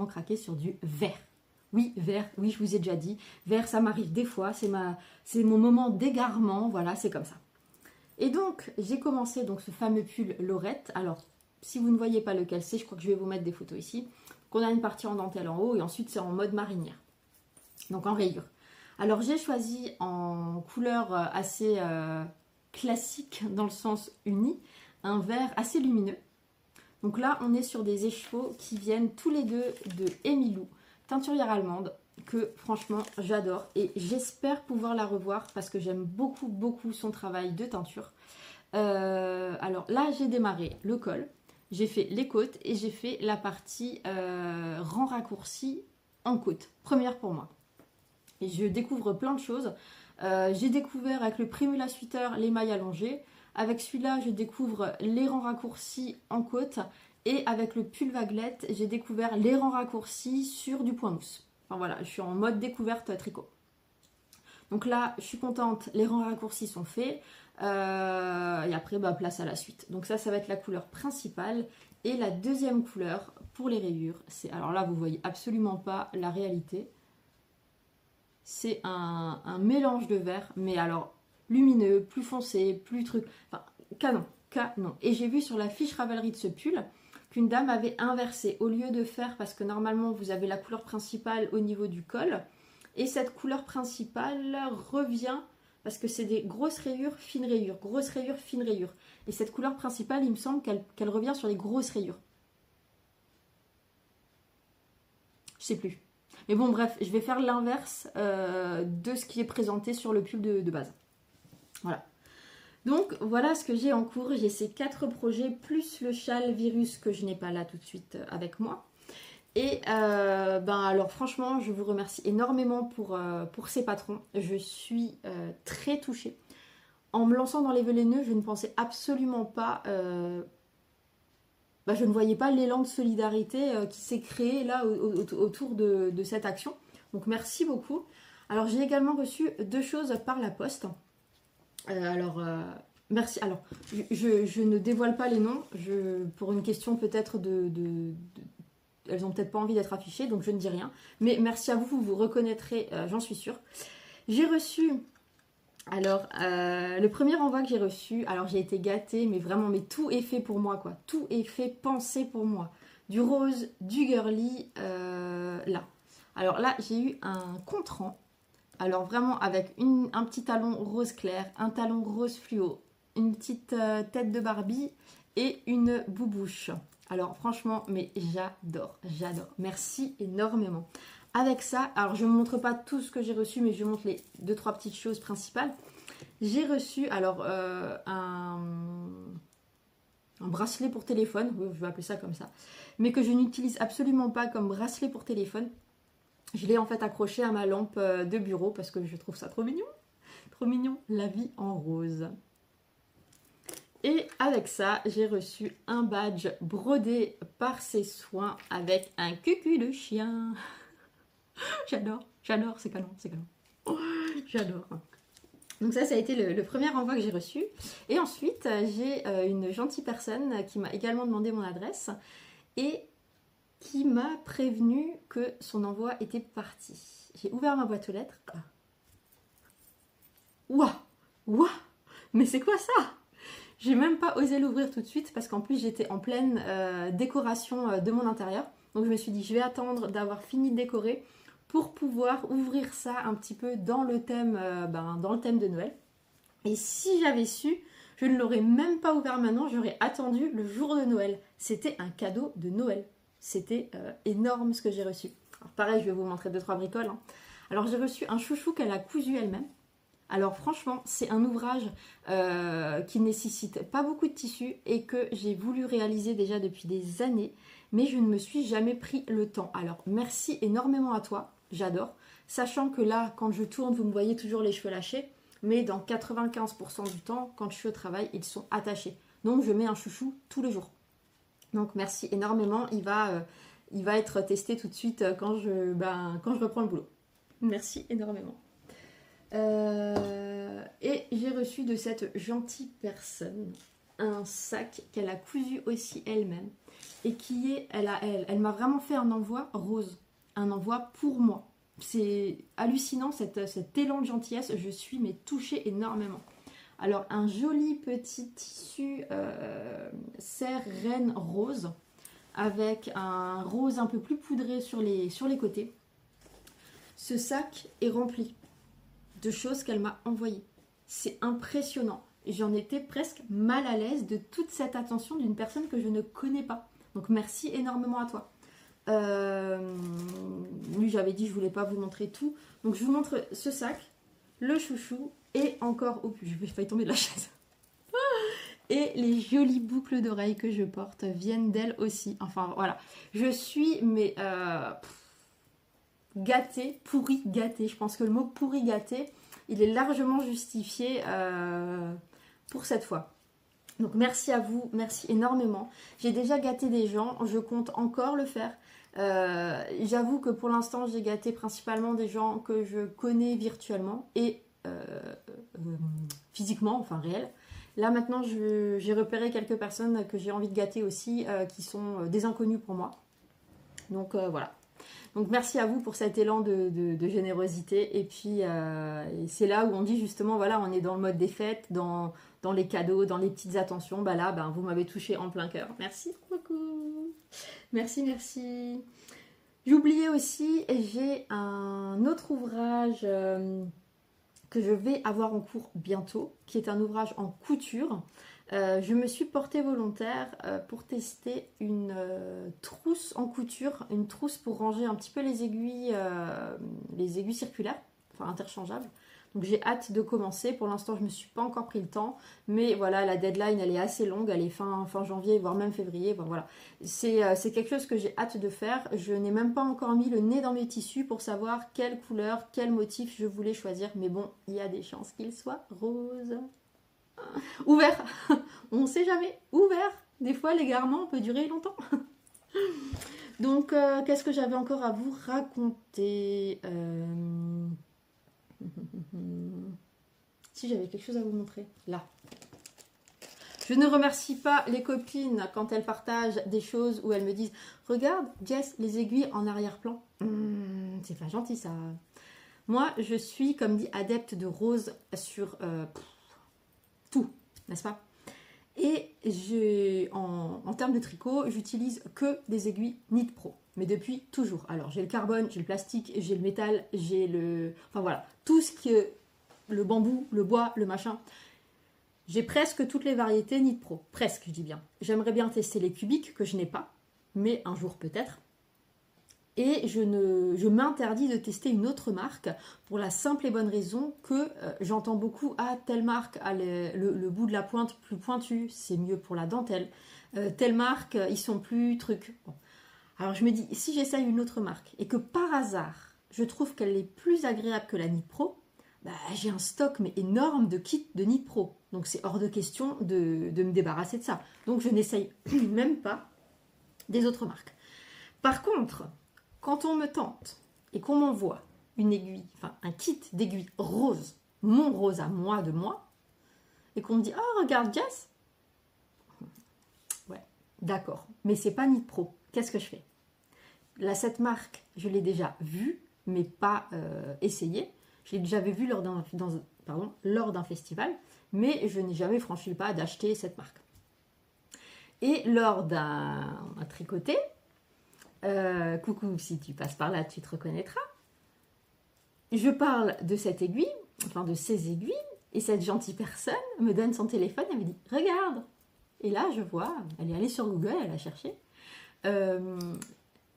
craqué sur du vert. Oui, vert, oui, je vous ai déjà dit. Vert, ça m'arrive des fois, c'est mon moment d'égarement, voilà, c'est comme ça. Et donc, j'ai commencé donc ce fameux pull Laurette. Alors, si vous ne voyez pas lequel c'est, je crois que je vais vous mettre des photos ici. On a une partie en dentelle en haut et ensuite c'est en mode marinière. donc en rayures. Alors j'ai choisi en couleur assez classique dans le sens uni, un vert assez lumineux. Donc là on est sur des écheveaux qui viennent tous les deux de Emilou, teinturière allemande, que franchement j'adore et j'espère pouvoir la revoir parce que j'aime beaucoup son travail de teinture. Alors là j'ai démarré le col, j'ai fait les côtes et j'ai fait la partie rang raccourci en côte, première pour moi. Et je découvre plein de choses. J'ai découvert avec le Primula Suiter les mailles allongées. Avec celui-là, je découvre les rangs raccourcis en côte. Et avec le pull vaguelette, j'ai découvert les rangs raccourcis sur du point mousse. Enfin voilà, je suis en mode découverte tricot. Donc là, je suis contente, les rangs raccourcis sont faits. Et après, place à la suite. Donc ça va être la couleur principale. Et la deuxième couleur pour les rayures, c'est... Alors là, vous voyez absolument pas la réalité. C'est un mélange de vert, mais alors lumineux, plus foncé, plus truc. Enfin, canon. Et j'ai vu sur la fiche Ravelry de ce pull qu'une dame avait inversé. Au lieu de faire, parce que normalement vous avez la couleur principale au niveau du col, et cette couleur principale revient, parce que c'est des grosses rayures, fines rayures, grosses rayures, fines rayures. Et cette couleur principale, il me semble qu'elle revient sur les grosses rayures. Je sais plus. Mais bon, bref, je vais faire l'inverse de ce qui est présenté sur le pull de base. Voilà. Donc, voilà ce que j'ai en cours. J'ai ces 4 projets, plus le châle virus que je n'ai pas là tout de suite avec moi. Et alors franchement, je vous remercie énormément pour ces patrons. Je suis très touchée. En me lançant dans les vœux laineux, je ne pensais absolument pas... je ne voyais pas l'élan de solidarité qui s'est créé là autour de cette action. Donc merci beaucoup. Alors j'ai également reçu 2 choses par la poste. Merci. Alors je ne dévoile pas les noms. Pour une question peut-être elles n'ont peut-être pas envie d'être affichées, donc je ne dis rien. Mais merci à vous, vous vous reconnaîtrez, j'en suis sûre. J'ai reçu... Alors, le premier envoi que j'ai reçu, alors j'ai été gâtée, mais vraiment, mais tout est fait pour moi, quoi. Tout est fait, pensé pour moi. Du rose, du girly, là. Alors là, j'ai eu un contrant. Alors vraiment, avec un petit talon rose clair, un talon rose fluo, une petite tête de Barbie et une boubouche. Alors franchement, mais j'adore. Merci énormément. Avec ça, alors je ne montre pas tout ce que j'ai reçu, mais je montre les 2-3 petites choses principales. J'ai reçu alors un bracelet pour téléphone, oui, je vais appeler ça comme ça, mais que je n'utilise absolument pas comme bracelet pour téléphone. Je l'ai en fait accroché à ma lampe de bureau parce que je trouve ça trop mignon. Trop mignon, la vie en rose. Et avec ça, j'ai reçu un badge brodé par ses soins avec un cucu de chien. J'adore, c'est canon. Oh, j'adore. Donc ça a été le premier envoi que j'ai reçu. Et ensuite, j'ai une gentille personne qui m'a également demandé mon adresse et qui m'a prévenu que son envoi était parti. J'ai ouvert ma boîte aux lettres. Ouah, mais c'est quoi ça? J'ai même pas osé l'ouvrir tout de suite parce qu'en plus j'étais en pleine décoration de mon intérieur. Donc je me suis dit je vais attendre d'avoir fini de décorer pour pouvoir ouvrir ça un petit peu dans le thème de Noël. Et si j'avais su, je ne l'aurais même pas ouvert maintenant, j'aurais attendu le jour de Noël. C'était un cadeau de Noël. C'était énorme ce que j'ai reçu. Alors pareil, je vais vous montrer 2-3 bricoles. Hein. Alors j'ai reçu un chouchou qu'elle a cousu elle-même. Alors franchement, c'est un ouvrage qui ne nécessite pas beaucoup de tissu et que j'ai voulu réaliser déjà depuis des années, mais je ne me suis jamais pris le temps. Alors merci énormément à toi, j'adore. Sachant que là, quand je tourne, vous me voyez toujours les cheveux lâchés, mais dans 95% du temps, quand je suis au travail, ils sont attachés. Donc je mets un chouchou tous les jours. Donc merci énormément, il va être testé tout de suite quand je reprends le boulot. Merci énormément. Et j'ai reçu de cette gentille personne un sac qu'elle a cousu aussi elle-même et elle m'a vraiment fait un envoi rose, un envoi pour moi. C'est hallucinant cet élan de gentillesse, je suis mais touchée énormément. Alors un joli petit tissu serre reine rose avec un rose un peu plus poudré sur les côtés. Ce sac est rempli de choses qu'elle m'a envoyées. C'est impressionnant. J'en étais presque mal à l'aise de toute cette attention d'une personne que je ne connais pas. Donc merci énormément à toi. Lui, j'avais dit je voulais pas vous montrer tout. Donc je vous montre ce sac, le chouchou et encore... Oh, je vais failli tomber de la chaise. Et les jolies boucles d'oreilles que je porte viennent d'elle aussi. Enfin voilà, je suis mais gâtée, pourrie gâtée. Je pense que le mot pourri gâtée, il est largement justifié pour cette fois. Donc merci à vous, merci énormément. J'ai déjà gâté des gens, je compte encore le faire. J'avoue que pour l'instant j'ai gâté principalement des gens que je connais virtuellement et physiquement, enfin réel. Là maintenant j'ai repéré quelques personnes que j'ai envie de gâter aussi qui sont des inconnus pour moi. Donc voilà. Donc merci à vous pour cet élan de générosité. Et puis c'est là où on dit justement, voilà, on est dans le mode des fêtes, dans les cadeaux, dans les petites attentions. Bah là, vous m'avez touché en plein cœur. Merci beaucoup. Merci, merci. J'oubliais aussi, j'ai un autre ouvrage que je vais avoir en cours bientôt, qui est un ouvrage en couture. Je me suis portée volontaire pour tester une trousse en couture, une trousse pour ranger un petit peu les aiguilles circulaires, enfin interchangeables. Donc j'ai hâte de commencer. Pour l'instant, je ne me suis pas encore pris le temps, mais voilà, la deadline elle est assez longue, elle est fin janvier, voire même février. Bon, voilà, c'est quelque chose que j'ai hâte de faire. Je n'ai même pas encore mis le nez dans mes tissus pour savoir quelle couleur, quel motif je voulais choisir. Mais bon, il y a des chances qu'il soit rose. Ouvert, on ne sait jamais, ouvert. Des fois, l'égarement peut durer longtemps. Donc, qu'est-ce que j'avais encore à vous raconter Si j'avais quelque chose à vous montrer, là. Je ne remercie pas les copines quand elles partagent des choses où elles me disent « Regarde, Jess, les aiguilles en arrière-plan. C'est pas gentil, ça. » Moi, je suis, comme dit, adepte de rose sur... tout, n'est-ce pas? Et en termes de tricot, j'utilise que des aiguilles Knit Pro, mais depuis toujours. Alors j'ai le carbone, j'ai le plastique, j'ai le métal, j'ai le... Enfin voilà, tout ce qui est le bambou, le bois, le machin. J'ai presque toutes les variétés Knit Pro, presque je dis bien. J'aimerais bien tester les cubiques que je n'ai pas, mais un jour peut-être. Et je m'interdis de tester une autre marque pour la simple et bonne raison que j'entends beaucoup « Ah, telle marque a le bout de la pointe plus pointu, c'est mieux pour la dentelle. Telle marque, ils sont plus trucs. » Bon. Alors je me dis, si j'essaye une autre marque et que par hasard, je trouve qu'elle est plus agréable que la Knit Pro, j'ai un stock mais énorme de kits de Knit Pro. Donc c'est hors de question de me débarrasser de ça. Donc je n'essaye même pas des autres marques. Par contre... Quand on me tente et qu'on m'envoie une aiguille, enfin un kit d'aiguilles rose, mon rose à moi de moi, et qu'on me dit « Oh, regarde Jess !» Ouais, d'accord, mais c'est pas Knit Pro. Qu'est-ce que je fais? Là, cette marque, je l'ai déjà vue, mais pas essayée. Je l'ai déjà vue lors d'un festival, mais je n'ai jamais franchi le pas d'acheter cette marque. Et lors d'un tricoté, coucou, si tu passes par là, tu te reconnaîtras. Je parle de cette aiguille, enfin de ces aiguilles, et cette gentille personne me donne son téléphone et me dit « Regarde !» Et là, je vois, elle est allée sur Google, elle a cherché.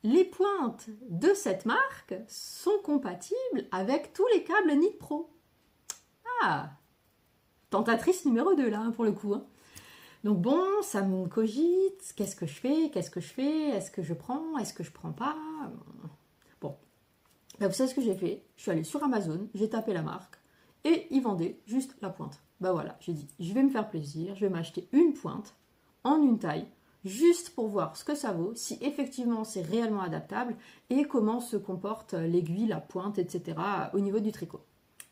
Les pointes de cette marque sont compatibles avec tous les câbles Knit Pro. Ah, tentatrice numéro 2 là, hein, pour le coup. Hein. Donc bon, ça me cogite, qu'est-ce que je fais? Est-ce que je prends? Est-ce que je prends pas? Bon, vous savez ce que j'ai fait? Je suis allée sur Amazon, j'ai tapé la marque, et ils vendaient juste la pointe. Voilà, j'ai dit, je vais me faire plaisir, je vais m'acheter une pointe, en une taille, juste pour voir ce que ça vaut, si effectivement c'est réellement adaptable, et comment se comporte l'aiguille, la pointe, etc. au niveau du tricot.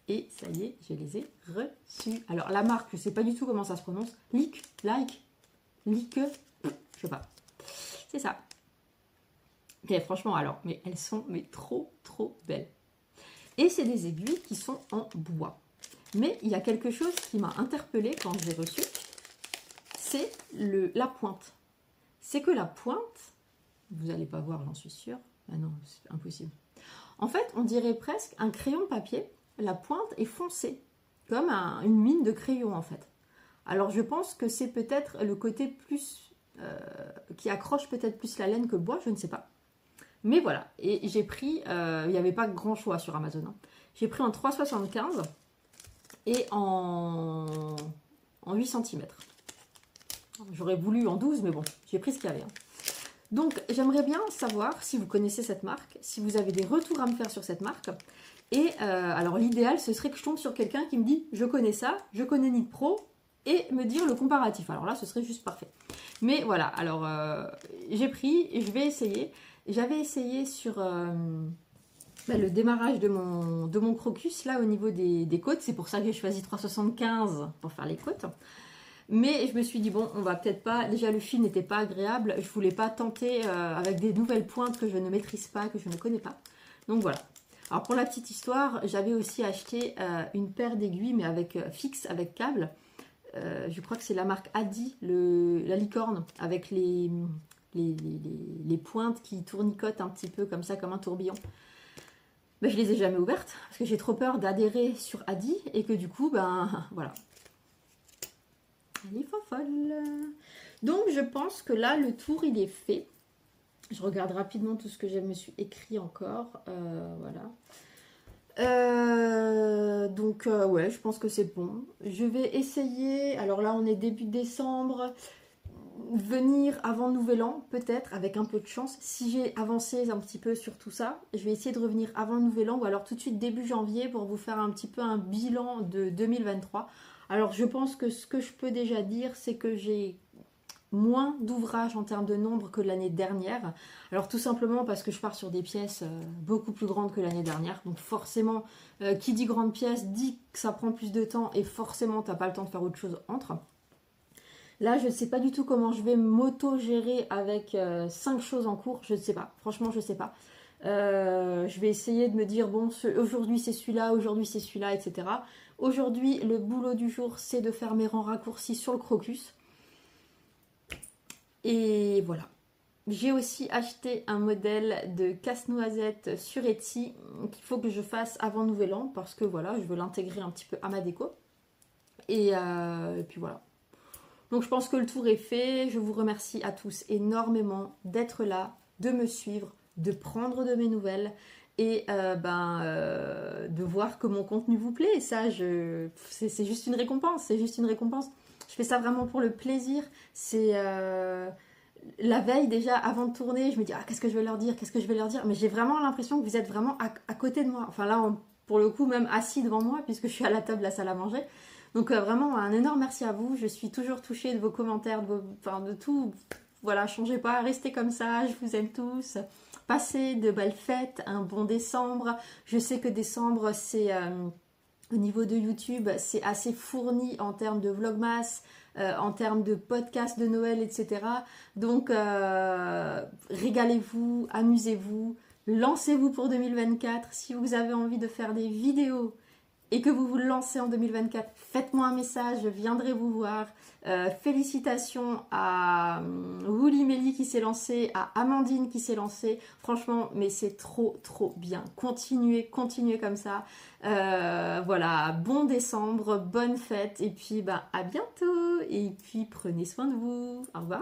Et ça y est, je les ai reçus. Alors la marque, je ne sais pas du tout comment ça se prononce. Like, je sais pas. C'est ça. Mais franchement, alors, mais elles sont trop belles. Et c'est des aiguilles qui sont en bois. Mais il y a quelque chose qui m'a interpellée quand je l'ai reçu. C'est la pointe. C'est que la pointe, vous n'allez pas voir, j'en suis sûre. Ah non, c'est impossible. En fait, on dirait presque un crayon de papier. La pointe est foncée, comme une mine de crayon en fait. Alors je pense que c'est peut-être le côté plus qui accroche peut-être plus la laine que le bois, je ne sais pas. Mais voilà, et j'ai pris, il n'y avait pas grand choix sur Amazon. Hein. J'ai pris en 3,75 et en 8 cm. J'aurais voulu en 12, mais bon, j'ai pris ce qu'il y avait. Hein. Donc j'aimerais bien savoir si vous connaissez cette marque, si vous avez des retours à me faire sur cette marque. Et alors l'idéal, ce serait que je tombe sur quelqu'un qui me dit « je connais ça, je connais Knit Pro » et me dire le comparatif. Alors là, ce serait juste parfait. Mais voilà, alors j'ai pris et je vais essayer. J'avais essayé sur le démarrage de mon crocus, là au niveau des côtes. C'est pour ça que j'ai choisi 3,75 pour faire les côtes. Mais je me suis dit, bon, on va peut-être pas... Déjà, le fil n'était pas agréable. Je voulais pas tenter avec des nouvelles pointes que je ne maîtrise pas, que je ne connais pas. Donc voilà. Alors pour la petite histoire, j'avais aussi acheté une paire d'aiguilles, mais avec fixe, avec câble. Je crois que c'est la marque Adi, la licorne, avec les pointes qui tournicotent un petit peu comme ça, comme un tourbillon. Ben, je les ai jamais ouvertes, parce que j'ai trop peur d'adhérer sur Adi, et que du coup, ben voilà. Elle est folle. Donc je pense que là, le tour, il est fait. Je regarde rapidement tout ce que je me suis écrit encore. Voilà. Ouais, je pense que c'est bon. Je vais essayer, alors là on est début décembre, venir avant Nouvel An, peut-être, avec un peu de chance. Si j'ai avancé un petit peu sur tout ça, je vais essayer de revenir avant Nouvel An, ou alors tout de suite début janvier, pour vous faire un petit peu un bilan de 2023. Alors je pense que ce que je peux déjà dire, c'est que j'ai moins d'ouvrages en termes de nombre que l'année dernière. Alors tout simplement parce que je pars sur des pièces beaucoup plus grandes que l'année dernière. Donc forcément, qui dit grande pièce dit que ça prend plus de temps et forcément tu n'as pas le temps de faire autre chose entre. Là, je ne sais pas du tout comment je vais m'auto-gérer avec 5 choses en cours. Je ne sais pas. Franchement, je ne sais pas. Je vais essayer de me dire, bon, aujourd'hui c'est celui-là, aujourd'hui c'est celui-là, etc. Aujourd'hui, le boulot du jour, c'est de faire mes rangs raccourcis sur le crocus. Et voilà. J'ai aussi acheté un modèle de casse-noisette sur Etsy qu'il faut que je fasse avant Nouvel An parce que voilà, je veux l'intégrer un petit peu à ma déco. Et puis voilà. Donc je pense que le tour est fait. Je vous remercie à tous énormément d'être là, de me suivre, de prendre de mes nouvelles et de voir que mon contenu vous plaît. Et ça, c'est juste une récompense. C'est juste une récompense. Je fais ça vraiment pour le plaisir. C'est la veille déjà, avant de tourner, je me dis ah, qu'est-ce que je vais leur dire, qu'est-ce que je vais leur dire. Mais j'ai vraiment l'impression que vous êtes vraiment à côté de moi. Enfin là, pour le coup, même assis devant moi, puisque je suis à la table de la salle à manger. Donc vraiment, un énorme merci à vous. Je suis toujours touchée de vos commentaires, de tout. Voilà, changez pas, restez comme ça. Je vous aime tous. Passez de belles fêtes, un bon décembre. Je sais que décembre, c'est... au niveau de YouTube, c'est assez fourni en termes de vlogmas, en termes de podcasts de Noël, etc. Donc, régalez-vous, amusez-vous, lancez-vous pour 2024. Si vous avez envie de faire des vidéos et que vous vous lancez en 2024, faites-moi un message, je viendrai vous voir. Félicitations à Woolly Melly qui s'est lancée, à Amandine qui s'est lancée. Franchement, mais c'est trop bien. Continuez comme ça. Voilà, bon décembre, bonne fête et puis à bientôt. Et puis prenez soin de vous. Au revoir.